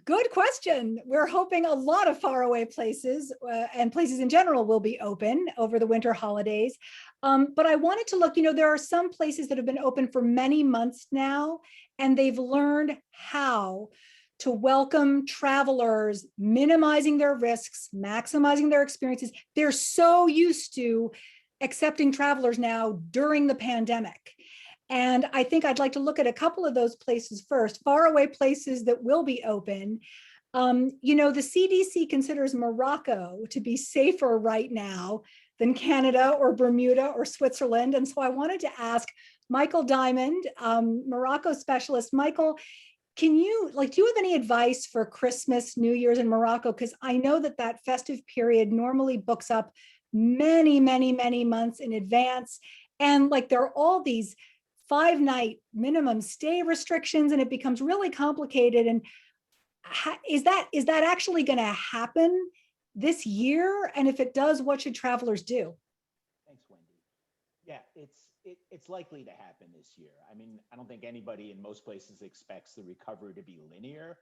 Good question. We're hoping a lot of faraway places and places in general will be open over the winter holidays. But I wanted to look, you know, there are some places that have been open for many months now, and they've learned how to welcome travelers, minimizing their risks, maximizing their experiences. They're so used to accepting travelers now during the pandemic. And I think I'd like to look at a couple of those places first, faraway places that will be open. You know, the CDC considers Morocco to be safer right now than Canada or Bermuda or Switzerland. And so I wanted to ask Michael Diamond, Morocco specialist. Michael, do you have any advice for Christmas, New Year's in Morocco? Because I know that festive period normally books up many, many, many months in advance. And like there are all these 5-night minimum stay restrictions, and it becomes really complicated. And is that actually going to happen this year? And if it does, what should travelers do? Thanks, Wendy. Yeah, it's likely to happen this year. I mean, I don't think anybody in most places expects the recovery to be linear.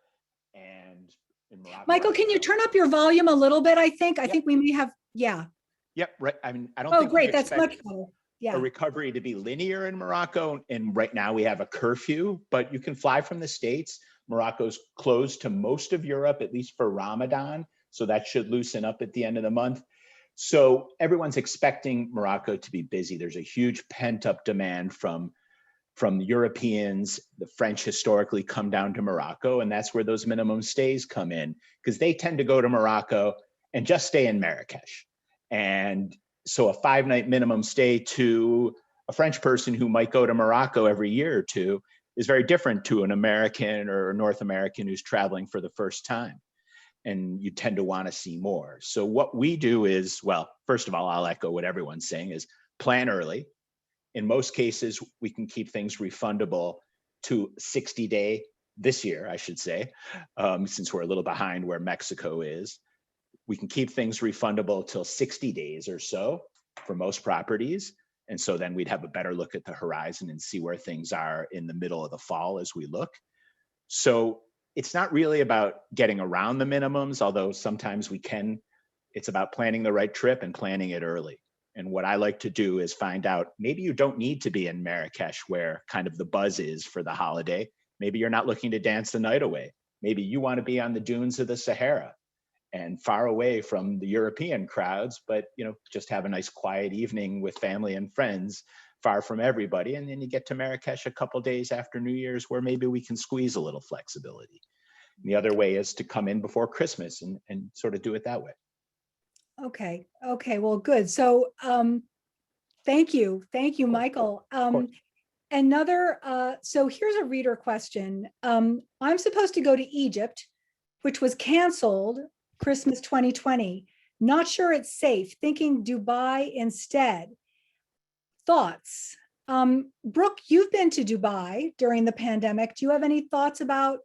And in Morocco, Michael, can you turn up your volume a little bit? I think we may have, yeah. Yep, right. I mean, I don't think great, that's much better. Yeah. A recovery to be linear in Morocco. And right now we have a curfew, but you can fly from the States. Morocco's closed to most of Europe, at least for Ramadan. So that should loosen up at the end of the month. So everyone's expecting Morocco to be busy. There's a huge pent up demand from from the Europeans. The French historically come down to Morocco, and that's where those minimum stays come in, because they tend to go to Morocco and just stay in Marrakesh. And so a 5-night minimum stay to a French person who might go to Morocco every year or two is very different to an American or a North American who's traveling for the first time. And you tend to want to see more. So what we do is, well, first of all, I'll echo what everyone's saying, is plan early. In most cases, we can keep things refundable to 60-day, this year, I should say, since we're a little behind where Mexico is. We can keep things refundable till 60 days or so for most properties. And so then we'd have a better look at the horizon and see where things are in the middle of the fall as we look. So it's not really about getting around the minimums, although sometimes we can. It's about planning the right trip and planning it early. And what I like to do is find out, maybe you don't need to be in Marrakesh where kind of the buzz is for the holiday. Maybe you're not looking to dance the night away. Maybe you want to be on the dunes of the Sahara and far away from the European crowds, but just have a nice quiet evening with family and friends, far from everybody. And then you get to Marrakesh a couple days after New Year's, where maybe we can squeeze a little flexibility. And the other way is to come in before Christmas and sort of do it that way. Okay. Well, good. So thank you, Michael. So here's a reader question. I'm supposed to go to Egypt, which was canceled Christmas 2020. Not sure it's safe, thinking Dubai instead. Thoughts? Brooke, you've been to Dubai during the pandemic. Do you have any thoughts about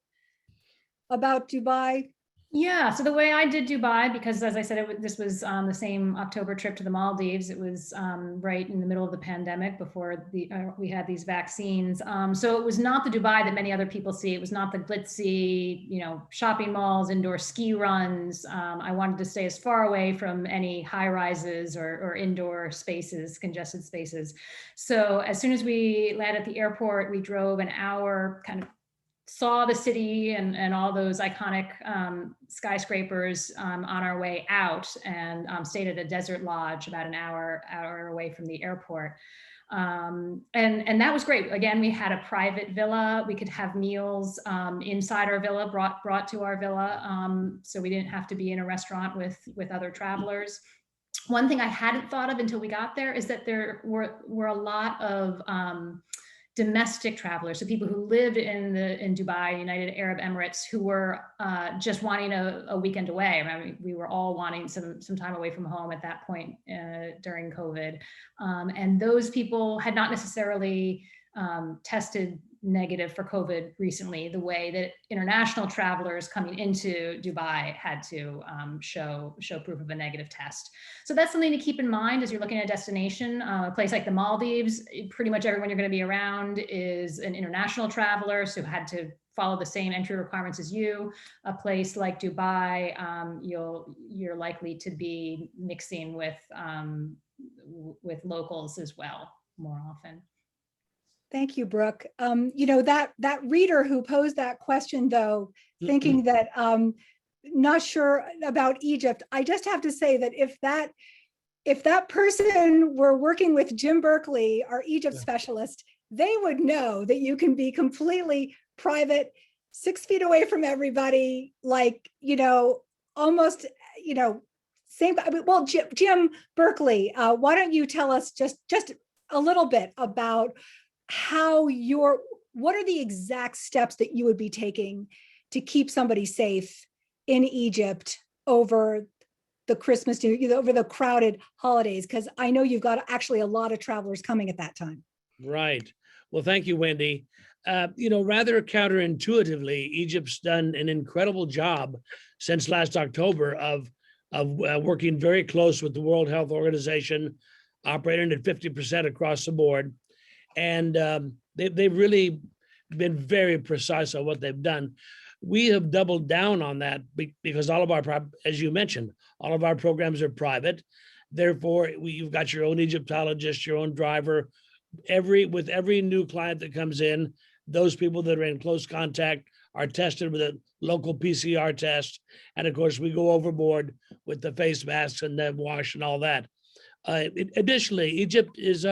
Dubai? Yeah, so the way I did Dubai, because as I said, this was the same October trip to the Maldives. It was right in the middle of the pandemic before we had these vaccines. So it was not the Dubai that many other people see. It was not the glitzy, shopping malls, indoor ski runs. I wanted to stay as far away from any high rises or indoor spaces, congested spaces. So as soon as we landed at the airport, we drove an hour, kind of saw the city and all those iconic skyscrapers on our way out, and stayed at a desert lodge about an hour away from the airport. And that was great. Again, we had a private villa. We could have meals inside our villa, brought to our villa. So we didn't have to be in a restaurant with other travelers. One thing I hadn't thought of until we got there is that there were a lot of domestic travelers, so people who lived in Dubai, United Arab Emirates, who were just wanting a weekend away. I mean, we were all wanting some time away from home at that point during COVID. And those people had not necessarily tested negative for COVID recently, the way that international travelers coming into Dubai had to show proof of a negative test. So that's something to keep in mind as you're looking at a destination. A place like the Maldives, pretty much everyone you're going to be around is an international traveler, so had to follow the same entry requirements as you. A place like Dubai, you're likely to be mixing with locals as well more often. Thank you, Brooke. That reader who posed that question, though, thinking that not sure about Egypt, I just have to say that if that person were working with Jim Berkeley, our Egypt specialist, they would know that you can be completely private, 6 feet away from everybody, almost, same. Well, Jim Berkeley, why don't you tell us just a little bit about what are the exact steps that you would be taking to keep somebody safe in Egypt over the Christmas, over the crowded holidays? Because I know you've got actually a lot of travelers coming at that time. Right. Well, thank you, Wendy. Rather counterintuitively, Egypt's done an incredible job since last October of working very close with the World Health Organization, operating at 50% across the board. And they've really been very precise on what they've done. We have doubled down on that because all of our, as you mentioned, all of our programs are private. Therefore, you've got your own Egyptologist, your own driver. With every new client that comes in, those people that are in close contact are tested with a local PCR test. And of course, we go overboard with the face masks and the wash and all that. Additionally, Egypt is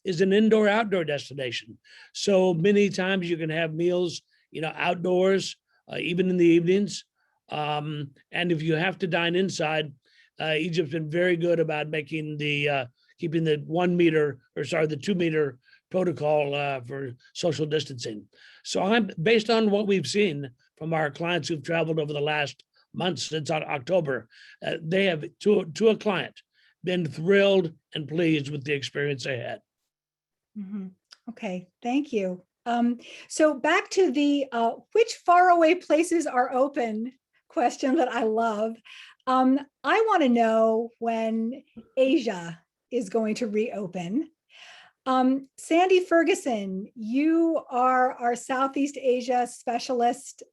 is an indoor-outdoor destination. So many times you can have meals, outdoors, even in the evenings. And if you have to dine inside, Egypt's been very good about making keeping the 2 meter protocol for social distancing. So based on what we've seen from our clients who've traveled over the last months since October, they have, to a client, been thrilled and pleased with the experience they had. Mm-hmm. Okay, thank you. So back to the which faraway places are open question that I love. I want to know when Asia is going to reopen. Sandy Ferguson, you are our Southeast Asia specialist.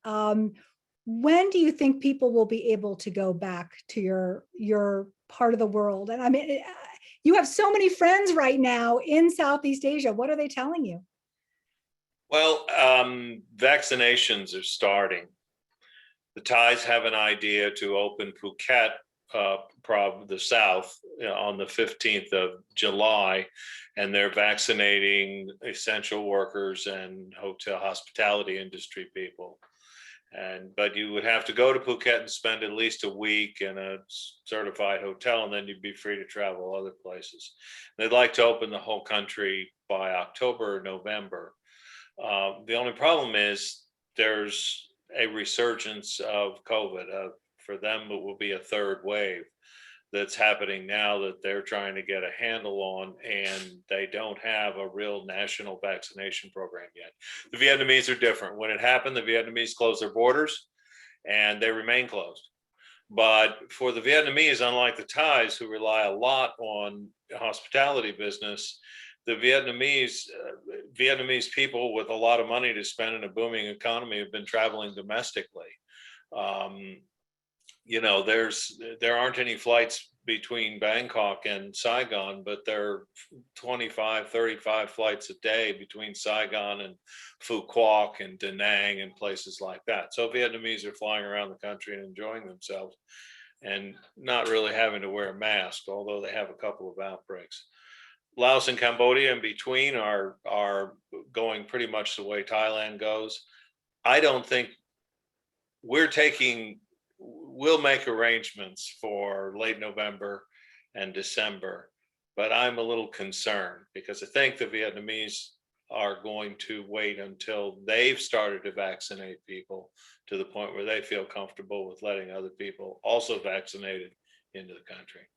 When do you think people will be able to go back to your part of the world? And I mean, you have so many friends right now in Southeast Asia. What are they telling you? Well, vaccinations are starting. The Thais have an idea to open Phuket, the south, on the 15th of July, and they're vaccinating essential workers and hospitality industry people. But you would have to go to Phuket and spend at least a week in a certified hotel, and then you'd be free to travel other places. They'd like to open the whole country by October or November. The only problem is there's a resurgence of COVID. For them, it will be a third wave that's happening now that they're trying to get a handle on, and they don't have a real national vaccination program yet. The Vietnamese are different. When it happened, the Vietnamese closed their borders and they remain closed. But for the Vietnamese, unlike the Thais, who rely a lot on hospitality business, the Vietnamese people with a lot of money to spend in a booming economy have been traveling domestically. There aren't any flights between Bangkok and Saigon, but there are 25, 35 flights a day between Saigon and Phu Quoc and Da Nang and places like that. So Vietnamese are flying around the country and enjoying themselves and not really having to wear a mask, although they have a couple of outbreaks. Laos and Cambodia in between are going pretty much the way Thailand goes. I don't think we'll make arrangements for late November and December, but I'm a little concerned because I think the Vietnamese are going to wait until they've started to vaccinate people to the point where they feel comfortable with letting other people also vaccinated into the country.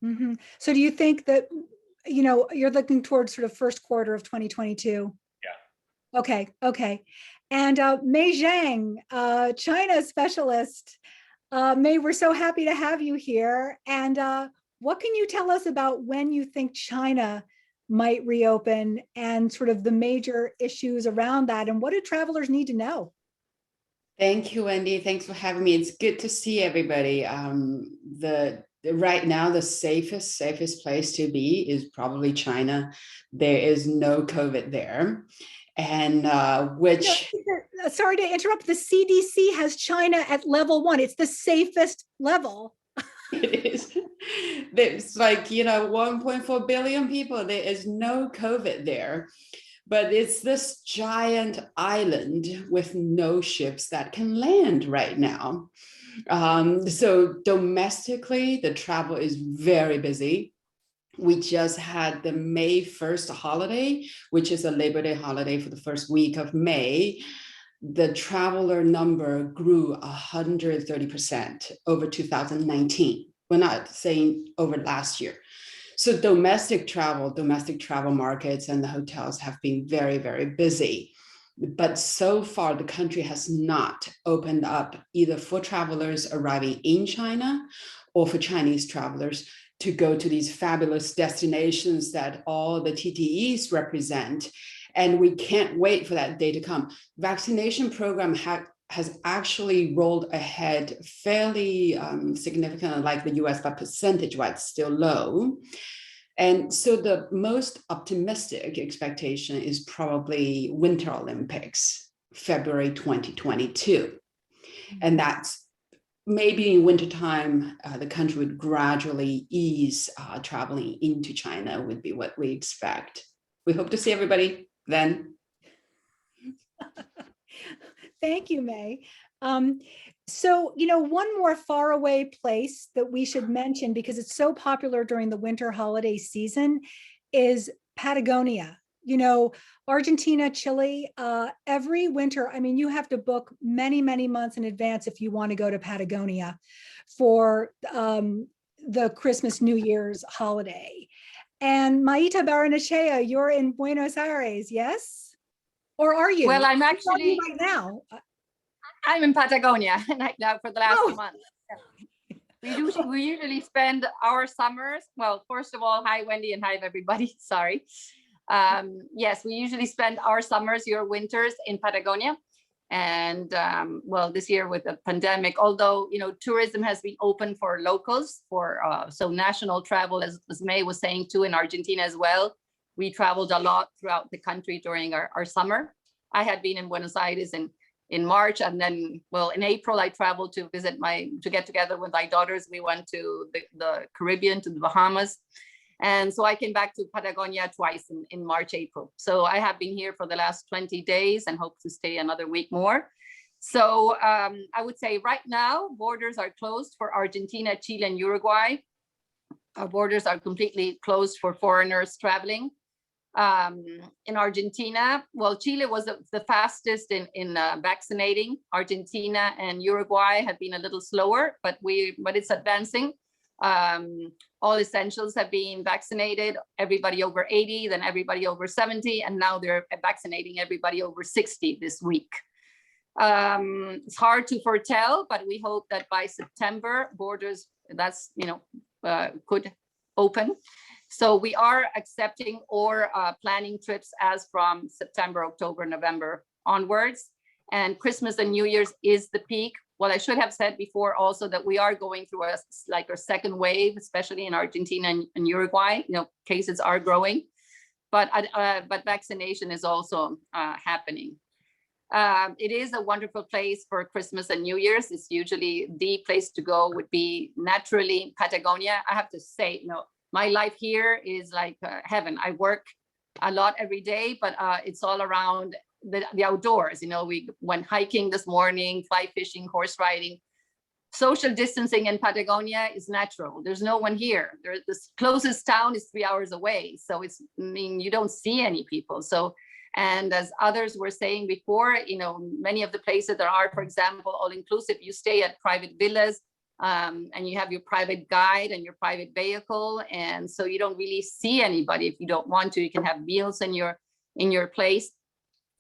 Mm-hmm. So do you think that, you're looking towards sort of first quarter of 2022? Yeah. Okay. And Mei Zhang, China specialist. Mei, we're so happy to have you here. And what can you tell us about when you think China might reopen and sort of the major issues around that? And what do travelers need to know? Thank you, Wendy. Thanks for having me. It's good to see everybody. Right now, the safest place to be is probably China. There is no COVID there. And sorry to interrupt, the CDC has China at level 1. It's the safest level. It is. There's 1.4 billion people. There is no COVID there. But it's this giant island with no ships that can land right now. So domestically, the travel is very busy. We just had the May 1st holiday, which is a Labor Day holiday for the first week of May. The traveler number grew 130% over 2019. We're not saying over last year. So domestic travel markets and the hotels have been very, very busy. But so far, the country has not opened up either for travelers arriving in China or for Chinese travelers to go to these fabulous destinations that all the TTEs represent. And we can't wait for that day to come. Vaccination program has actually rolled ahead fairly significantly like the US, but percentage-wise still low. And so the most optimistic expectation is probably Winter Olympics, February 2022. And that's maybe in wintertime, the country would gradually ease traveling into China would be what we expect. we hope to see everybody then. Thank you, Mei. So, one more faraway place that we should mention because it's so popular during the winter holiday season is Patagonia. Argentina, Chile, every winter, you have to book many, many months in advance if you want to go to Patagonia for the Christmas, New Year's holiday. And Maita Barrenechea, you're in Buenos Aires, yes? Or are you? Well, I'm Where are actually you right now. I'm in Patagonia right now for the last month. We usually spend our summers. Well, first of all, hi Wendy and hi everybody. Sorry. Yes, we usually spend our summers, your winters in Patagonia. And well, this year with the pandemic, although tourism has been open for locals, for so national travel, as Mei was saying too, in Argentina as well. We traveled a lot throughout the country during our summer. I had been in Buenos Aires in March, and then, well, in April, I traveled to get together with my daughters. We went to the Caribbean, to the Bahamas. And so I came back to Patagonia twice in March, April. So I have been here for the last 20 days and hope to stay another week more. So I would say right now, borders are closed for Argentina, Chile, and Uruguay. Our borders are completely closed for foreigners traveling. In Argentina, well, Chile was the fastest in vaccinating. Argentina and Uruguay have been a little slower, but it's advancing. All essentials have been vaccinated, everybody over 80, then everybody over 70, and now they're vaccinating everybody over 60 this week. It's hard to foretell, but we hope that by September, borders could open. So we are accepting or planning trips as from September, October, November onwards. And Christmas and New Year's is the peak. Well, I should have said before also that we are going through a second wave, especially in Argentina and Uruguay. Cases are growing, but vaccination is also happening. It is a wonderful place for Christmas and New Year's. It's usually the place to go would be naturally Patagonia. I have to say, my life here is like heaven. I work a lot every day, but it's all around the outdoors. We went hiking this morning, fly fishing, horse riding. Social distancing in Patagonia is natural. There's no one here. The closest town is 3 hours away. So you don't see any people. So, and as others were saying before, many of the places that are, for example, all-inclusive, you stay at private villas and you have your private guide and your private vehicle. And so you don't really see anybody. If you don't want to, you can have meals in your place.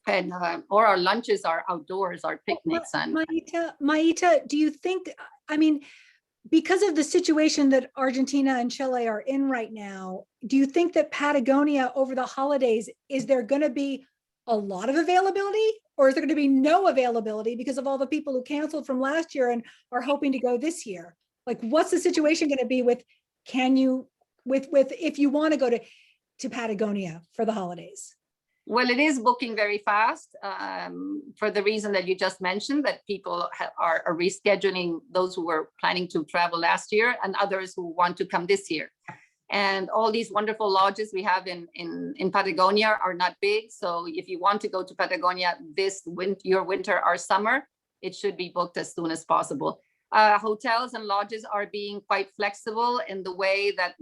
And or our lunches are outdoors, our picnics. And Maita, do you think, because of the situation that Argentina and Chile are in right now, do you think that Patagonia over the holidays, is there going to be a lot of availability, or is there going to be no availability because of all the people who canceled from last year and are hoping to go this year? Like, what's the situation going to be with if you want to go to Patagonia for the holidays? Well, it is booking very fast for the reason that you just mentioned, that people are rescheduling those who were planning to travel last year and others who want to come this year. And all these wonderful lodges we have in Patagonia are not big. So if you want to go to Patagonia your winter or summer, it should be booked as soon as possible. Hotels and lodges are being quite flexible in the way that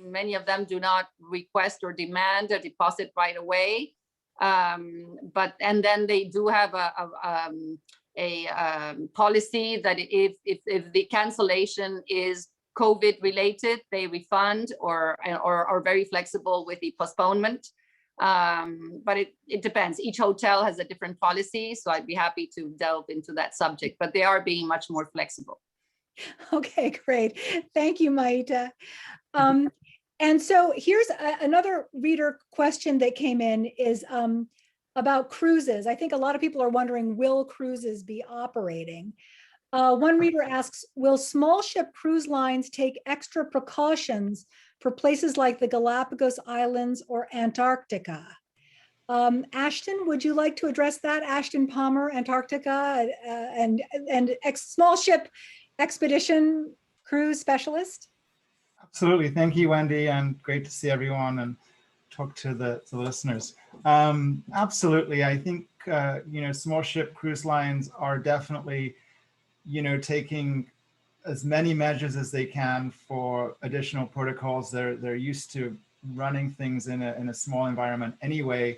many of them do not request or demand a deposit right away. And then they do have a policy that if the cancellation is COVID related, they refund or are very flexible with the postponement. But it depends. Each hotel has a different policy. So I'd be happy to delve into that subject, but they are being much more flexible. Okay, great. Thank you, Maita. And so here's another reader question that came in is about cruises. I think a lot of people are wondering, will cruises be operating? One reader asks, will small ship cruise lines take extra precautions for places like the Galapagos Islands or Antarctica? Ashton, would you like to address that? Ashton Palmer, Antarctica and small ship expedition cruise specialist? Absolutely. Thank you, Wendy, and great to see everyone. And talk to the listeners. Absolutely. I think, small ship cruise lines are definitely, taking as many measures as they can for additional protocols. They're used to running things in a small environment anyway.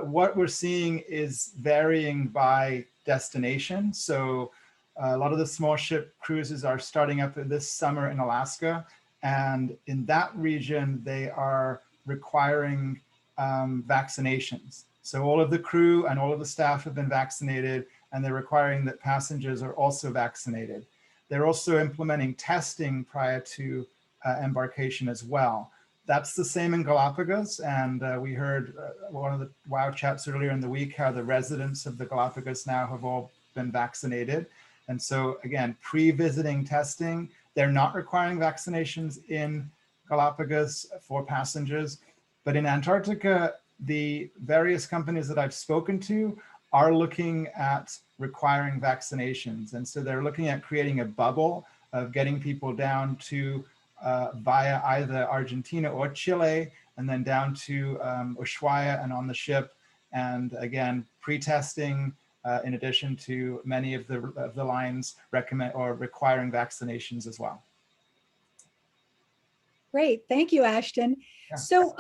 What we're seeing is varying by destination. So a lot of the small ship cruises are starting up this summer in Alaska. And in that region, they are requiring vaccinations. So all of the crew and all of the staff have been vaccinated, and they're requiring that passengers are also vaccinated. They're also implementing testing prior to embarkation as well. That's the same in Galapagos. And we heard one of the WOW chats earlier in the week, how the residents of the Galapagos now have all been vaccinated. And so again, pre-visiting testing, they're not requiring vaccinations in Galapagos for passengers, but in Antarctica, the various companies that I've spoken to are looking at requiring vaccinations. And so they're looking at creating a bubble of getting people down to via either Argentina or Chile, and then down to Ushuaia and on the ship. And again, pre-testing, in addition to many of the lines recommend or requiring vaccinations as well. Great, thank you, Ashton. Yeah. So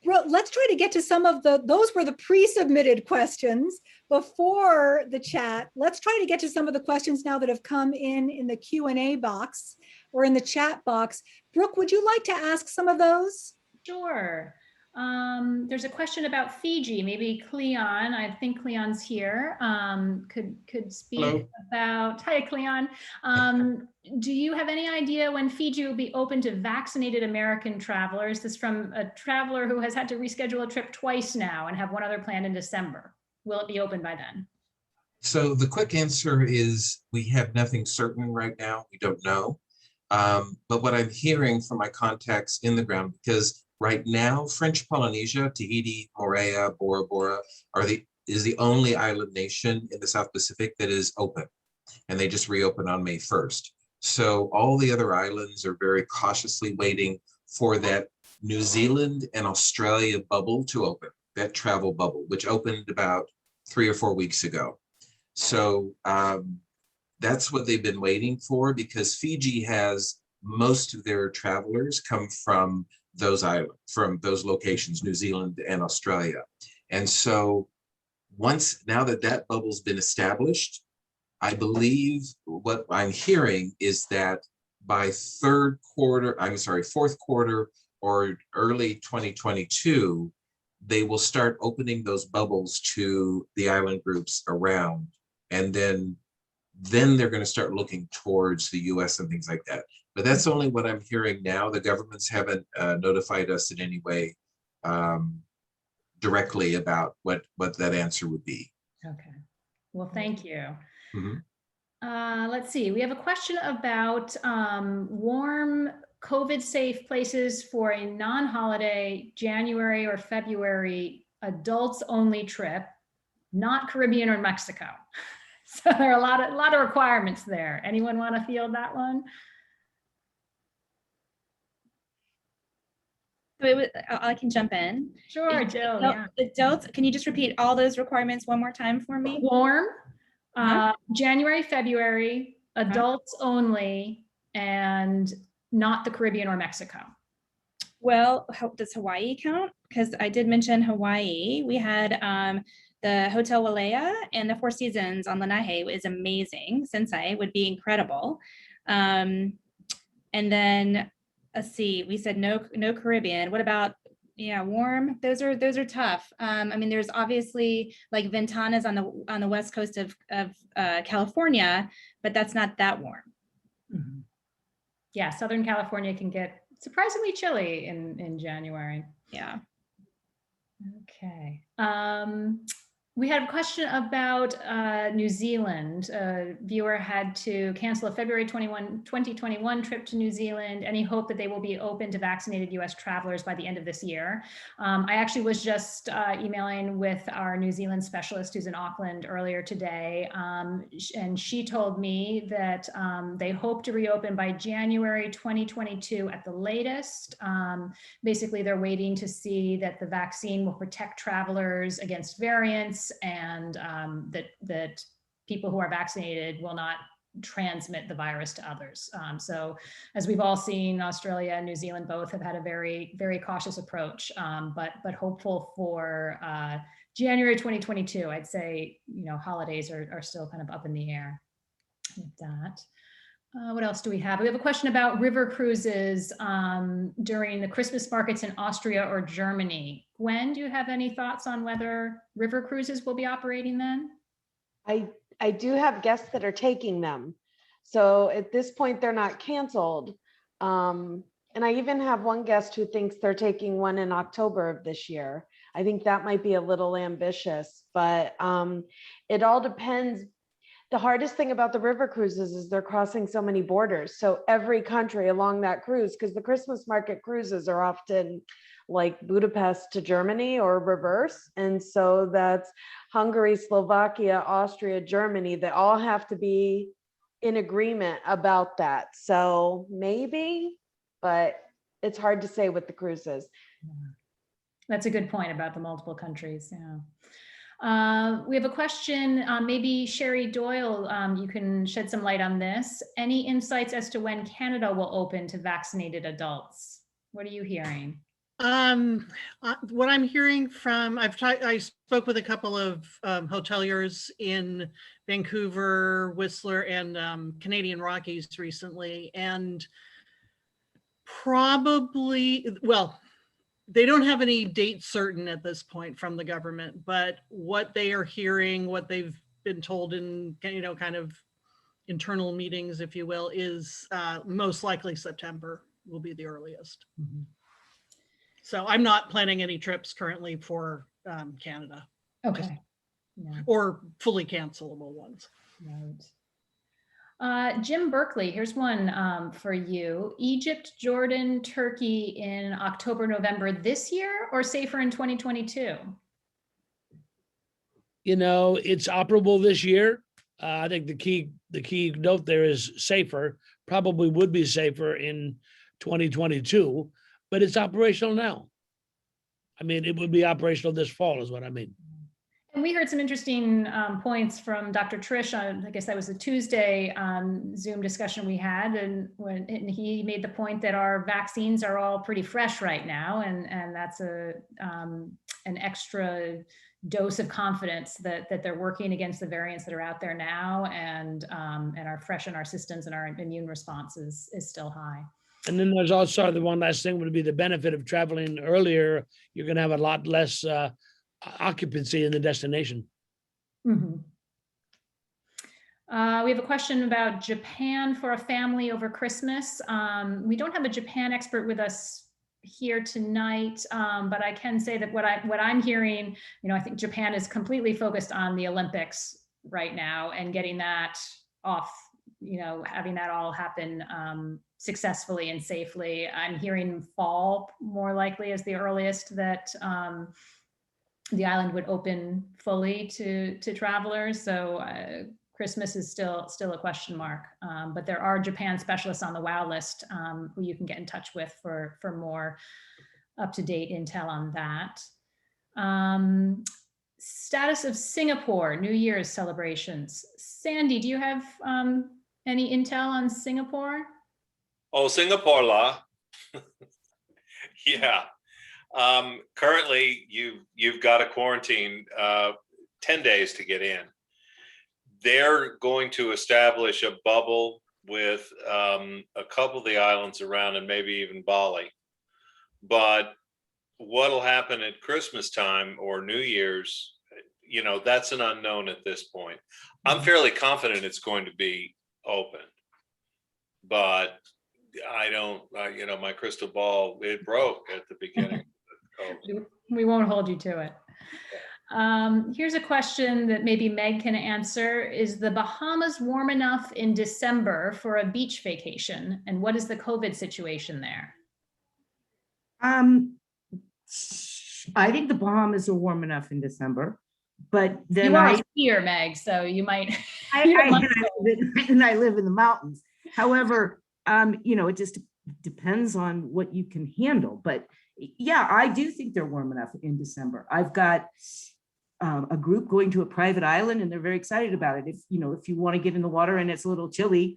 let's try to get to some of those were the pre-submitted questions before the chat. Let's try to get to some of the questions now that have come in the Q&A box or in the chat box. Brooke, would you like to ask some of those? Sure. There's a question about Fiji. Maybe Cleon, I think Cleon's here, could speak. Hello. About, hi Cleon. Do you have any idea when Fiji will be open to vaccinated American travelers? This is from a traveler who has had to reschedule a trip twice now and have one other planned in December. Will it be open by then? So the quick answer is we have nothing certain right now. We don't know. But what I'm hearing from my contacts in the ground, because right now, French Polynesia, Tahiti, Moorea, Bora Bora is the only island nation in the South Pacific that is open. And they just reopened on May 1st. So all the other islands are very cautiously waiting for that New Zealand and Australia bubble to open, that travel bubble, which opened about 3 or 4 weeks ago. So that's what they've been waiting for, because Fiji has most of their travelers come from those islands, from those locations, New Zealand and Australia. And so now that bubble's been established, I believe what I'm hearing is that by fourth quarter or early 2022, they will start opening those bubbles to the island groups around. And then they're going to start looking towards the US and things like that. But that's only what I'm hearing now. The governments haven't notified us in any way directly about what that answer would be. Okay, well, thank you. Mm-hmm. Let's see, we have a question about warm COVID-safe places for a non-holiday January or February adults-only trip, not Caribbean or Mexico. So there are a lot of requirements there. Anyone want to field that one? I can jump in. Sure, Jill. Yeah. Adults, can you just repeat all those requirements one more time for me? Warm, January, February, adults only, and not the Caribbean or Mexico. Well, does Hawaii count? Because I did mention Hawaii. We had the Hotel Walea and the Four Seasons on Lanai is amazing. Sensei would be incredible. And then let's see, we said no Caribbean. What about, warm? Those are tough. I mean, there's obviously like Ventanas on the west coast of California, but that's not that warm. Mm-hmm. Yeah, Southern California can get surprisingly chilly in January. Yeah. Okay. We had a question about New Zealand. A viewer had to cancel a February 2021 trip to New Zealand. Any hope that they will be open to vaccinated US travelers by the end of this year? I actually was just emailing with our New Zealand specialist who's in Auckland earlier today. And she told me that they hope to reopen by January 2022 at the latest. Basically, they're waiting to see that the vaccine will protect travelers against variants, and that people who are vaccinated will not transmit the virus to others. So as we've all seen, Australia and New Zealand both have had a very, very cautious approach, but hopeful for January 2022. I'd say, holidays are still kind of up in the air with that. What else do we have? We have a question about river cruises during the Christmas markets in Austria or Germany. Gwen, do you have any thoughts on whether river cruises will be operating then? I do have guests that are taking them. So at this point, they're not canceled. And I even have one guest who thinks they're taking one in October of this year. I think that might be a little ambitious, but it all depends. The hardest thing about the river cruises is they're crossing so many borders. So every country along that cruise, because the Christmas market cruises are often like Budapest to Germany or reverse. And so that's Hungary, Slovakia, Austria, Germany. They all have to be in agreement about that. So maybe, but it's hard to say with the cruises. That's a good point about the multiple countries. Yeah. We have a question, maybe Sherry Doyle, you can shed some light on this. Any insights as to when Canada will open to vaccinated adults? What are you hearing? What I'm hearing from, I spoke with a couple of hoteliers in Vancouver, Whistler, and Canadian Rockies recently, and probably, well, they don't have any date certain at this point from the government, but what they are hearing, what they've been told in, kind of internal meetings, if you will, is most likely September will be the earliest. Mm-hmm. So I'm not planning any trips currently for Canada. Okay. Yeah. Or fully cancelable ones. Right. Jim Berkeley, here's one for you. Egypt, Jordan, Turkey in October, November this year, or safer in 2022? It's operable this year. I think the key note there is safer, probably would be safer in 2022, but it's operational now. I mean, it would be operational this fall is what I mean. And we heard some interesting points from Dr. Trish on, I guess that was a Tuesday Zoom discussion we had, and he made the point that our vaccines are all pretty fresh right now, and that's an extra dose of confidence that they're working against the variants that are out there now, and are fresh in our systems, and our immune response is still high. And then there's also the one last thing would be the benefit of traveling earlier. You're going to have a lot less occupancy in the destination. Mm-hmm. We have a question about Japan for a family over Christmas. We don't have a Japan expert with us here tonight, but I can say that what I'm hearing, I think Japan is completely focused on the Olympics right now and getting that off, having that all happen successfully and safely. I'm hearing fall more likely as the earliest that the island would open fully to travelers. So Christmas is still a question mark, but there are Japan specialists on the WOW list who you can get in touch with for more up-to-date intel on that. Status of Singapore, New Year's celebrations. Sandy, do you have any intel on Singapore? Oh, Singapore law. Yeah. Currently, you've got to quarantine 10 days to get in. They're going to establish a bubble with a couple of the islands around and maybe even Bali. But what'll happen at Christmas time or New Year's, that's an unknown at this point. I'm fairly confident it's going to be open, but I don't, my crystal ball, it broke at the beginning. We won't hold you to it. Here's a question that maybe Meg can answer. Is the Bahamas warm enough in December for a beach vacation? And what is the COVID situation there? I think the Bahamas are warm enough in December, but then you are here, Meg, so you might. I live in the mountains. However, it just depends on what you can handle. But yeah, I do think they're warm enough in December. I've got a group going to a private island, and they're very excited about it. If you want to get in the water and it's a little chilly,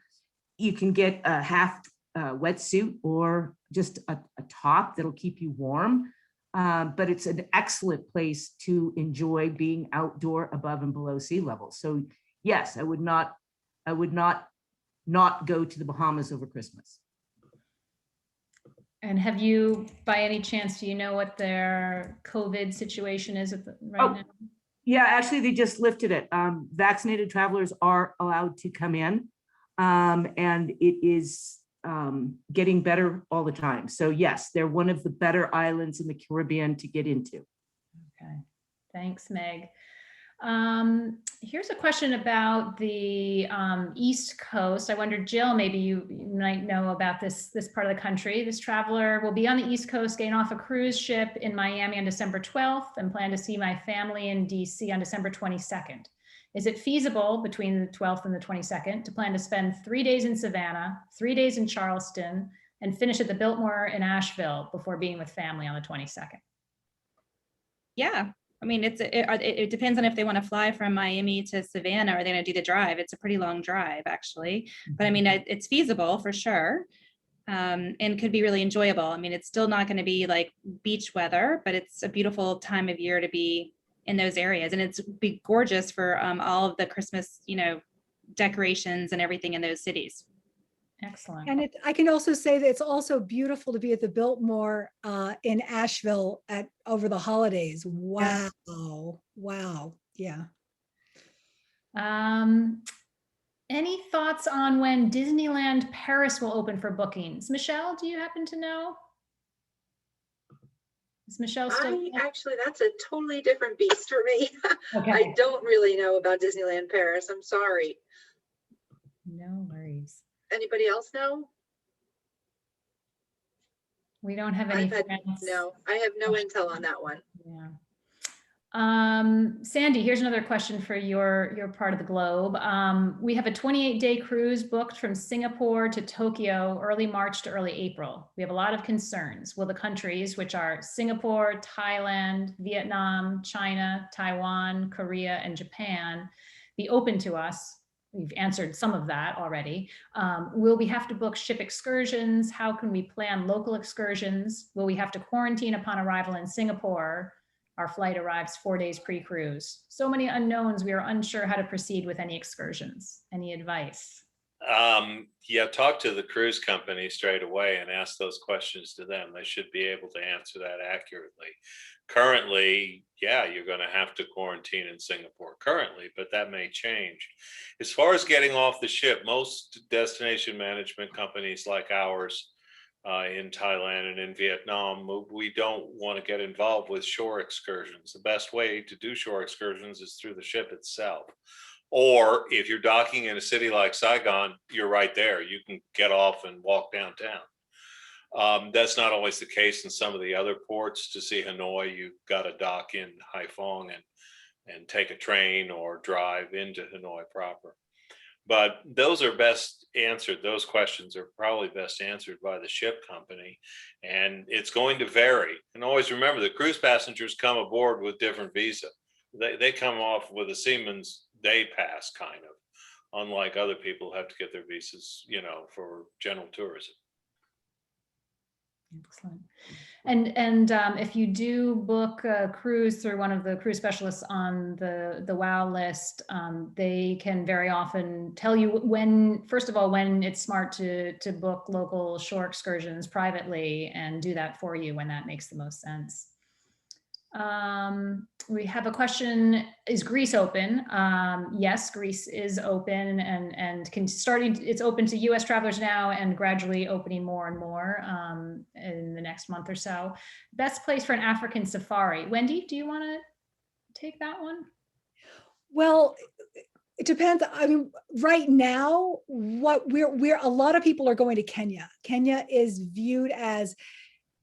you can get a half wetsuit or just a top that'll keep you warm. But it's an excellent place to enjoy being outdoor above and below sea level. So yes, I would not go to the Bahamas over Christmas. And have you, by any chance, do you know what their COVID situation is right now? Yeah, actually, they just lifted it. Vaccinated travelers are allowed to come in, and it is getting better all the time. So yes, they're one of the better islands in the Caribbean to get into. Okay, thanks, Meg. Here's a question about the East Coast. I wonder, Jill, maybe you might know about this part of the country. This traveler will be on the East Coast, getting off a cruise ship in Miami on December 12th and plan to see my family in DC on December 22nd. Is it feasible between the 12th and the 22nd to plan to spend 3 days in Savannah, 3 days in Charleston, and finish at the Biltmore in Asheville before being with family on the 22nd? Yeah. I mean, it depends on if they want to fly from Miami to Savannah, or they're going to do the drive. It's a pretty long drive, actually. But I mean, it's feasible for sure, and could be really enjoyable. I mean, it's still not going to be like beach weather, but it's a beautiful time of year to be in those areas, and it's be gorgeous for all of the Christmas, decorations and everything in those cities. Excellent. And I can also say that it's also beautiful to be at the Biltmore in Asheville over the holidays. Wow. Yeah. Wow. Yeah. Any thoughts on when Disneyland Paris will open for bookings? Michelle, do you happen to know? Is Michelle still? Actually, that's a totally different beast for me. Okay. I don't really know about Disneyland Paris. I'm sorry. No worries. Anybody else know? We don't have any friends. No, I have no intel on that one. Yeah. Sandy, here's another question for your part of the globe. We have a 28-day cruise booked from Singapore to Tokyo, early March to early April. We have a lot of concerns. Will the countries, which are Singapore, Thailand, Vietnam, China, Taiwan, Korea, and Japan, be open to us? We've answered some of that already. Will we have to book ship excursions? How can we plan local excursions? Will we have to quarantine upon arrival in Singapore? Our flight arrives 4 days pre-cruise. So many unknowns, we are unsure how to proceed with any excursions. Any advice? Yeah, talk to the cruise company straight away and ask those questions to them. They should be able to answer that accurately. Currently, yeah, you're going to have to quarantine in Singapore currently, but that may change. As far as getting off the ship, most destination management companies like ours in Thailand and in Vietnam, we don't want to get involved with shore excursions. The best way to do shore excursions is through the ship itself. Or if you're docking in a city like Saigon, you're right there. You can get off and walk downtown. That's not always the case in some of the other ports. To see Hanoi, you've got to dock in Haiphong and take a train or drive into Hanoi proper. But those are best answered. Those questions are probably best answered by the ship company. And it's going to vary. And always remember that cruise passengers come aboard with different visa. They come off with a Seaman's day pass, kind of, unlike other people who have to get their visas, for general tourism. Excellent. And if you do book a cruise through one of the cruise specialists on the WOW list, they can very often tell you when, first of all, when it's smart to book local shore excursions privately and do that for you when that makes the most sense. We have a question, is Greece open? Yes, Greece is open and it's open to US travelers now and gradually opening more and more in the next month or so. Best place for an African safari. Wendy, do you want to take that one? Well, it depends. I mean, right now, what we're a lot of people are going to Kenya. Kenya is viewed as,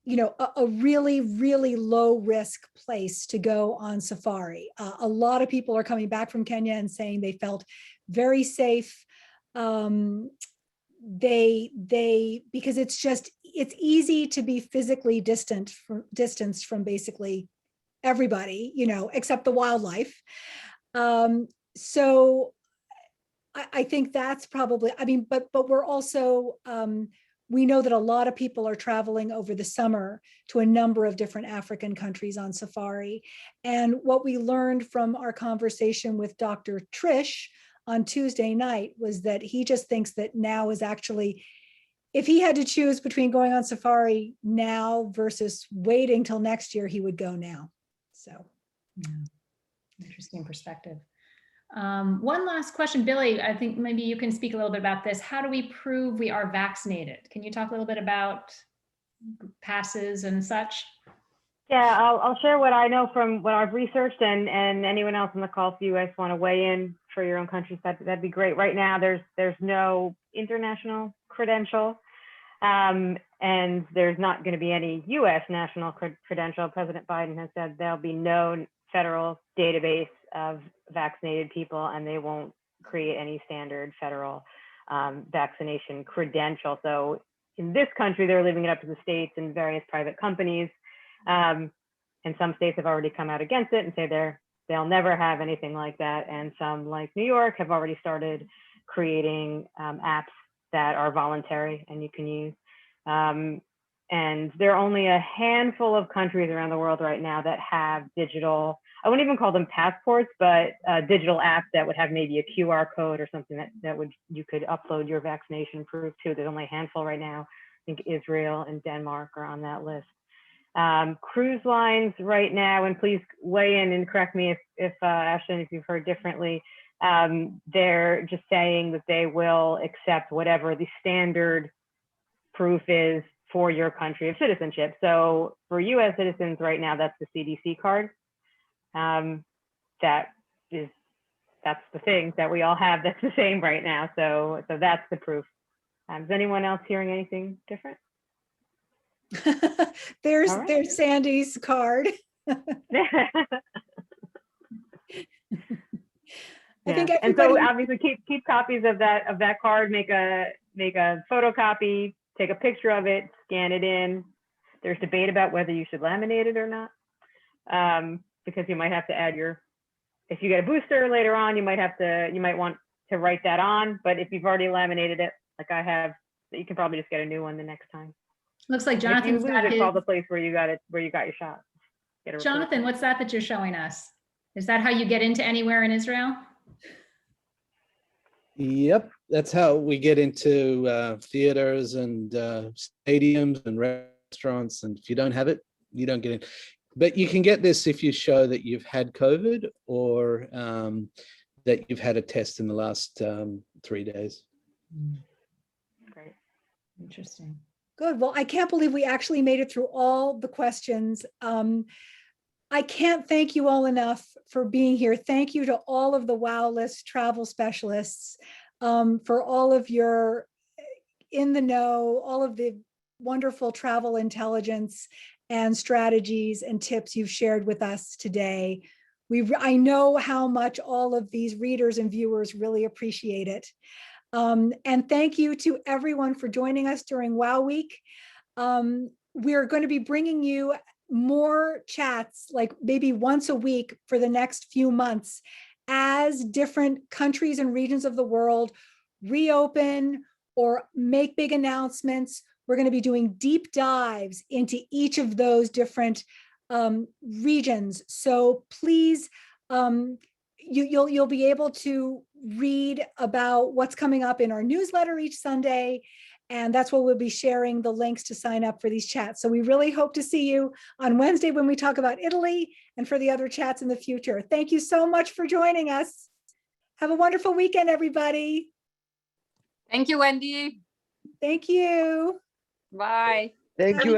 you know, a really, really low risk place to go on safari. A lot of people are coming back from Kenya and saying they felt very safe. Because it's easy to be physically distanced from basically everybody, you know, except the wildlife. So I think that's probably, I mean, but we're also, we know that a lot of people are traveling over the summer to a number of different African countries on safari. And what we learned from our conversation with Dr. Trish on Tuesday night was that he just thinks that now is actually, if he had to choose between going on safari now versus waiting till next year, he would go now. So. Interesting perspective. One last question, Billy, I think maybe you can speak a little bit about this. How do we prove we are vaccinated? Can you talk a little bit about passes and such? Yeah, I'll share what I know from what I've researched, and anyone else on the call, if you guys want to weigh in for your own countries, that'd be great. Right now, there's no international credential, and there's not going to be any U.S. national credential. President Biden has said there'll be no federal database of vaccinated people, and they won't create any standard federal vaccination credential. So in this country, they're leaving it up to the states and various private companies. And some states have already come out against it and say they'll never have anything like that. And some, like New York, have already started creating apps that are voluntary and you can use. And there are only a handful of countries around the world right now that have digital, I wouldn't even call them passports, but digital apps that would have maybe a QR code or something that you could upload your vaccination proof to. There's only a handful right now. I think Israel and Denmark are on that list. Cruise lines right now, and please weigh in and correct me if Ashton, if you've heard differently, they're just saying that they will accept whatever the standard proof is for your country of citizenship. So for US citizens right now, that's the CDC card. That's the thing that we all have that's the same right now. So that's the proof. Is anyone else hearing anything different? There's Sandy's card. I think everybody... And so obviously keep copies of that card, make a photocopy, take a picture of it, scan it in. There's debate about whether you should laminate it or not, because you might have to add if you get a booster later on, you might want to write that on. But if you've already laminated it, like I have, you can probably just get a new one the next time. Looks like Jonathan's got his... call the place where you got your shot. Jonathan, what's that you're showing us? Is that how you get into anywhere in Israel? Yep, that's how we get into theaters and stadiums and restaurants. And if you don't have it, you don't get in. But you can get this if you show that you've had COVID or that you've had a test in the last 3 days. Great. Interesting. Good. Well, I can't believe we actually made it through all the questions. I can't thank you all enough for being here. Thank you to all of the WOW List travel specialists for all of your in the know, all of the wonderful travel intelligence and strategies and tips you've shared with us today. I know how much all of these readers and viewers really appreciate it. And thank you to everyone for joining us during WOW Week. We're going to be bringing you more chats, like maybe once a week for the next few months, as different countries and regions of the world reopen or make big announcements. We're going to be doing deep dives into each of those different regions. So please, you'll be able to read about what's coming up in our newsletter each Sunday. And that's where we'll be sharing the links to sign up for these chats. So we really hope to see you on Wednesday when we talk about Italy and for the other chats in the future. Thank you so much for joining us. Have a wonderful weekend, everybody. Thank you, Wendy. Thank you. Bye. Thank you.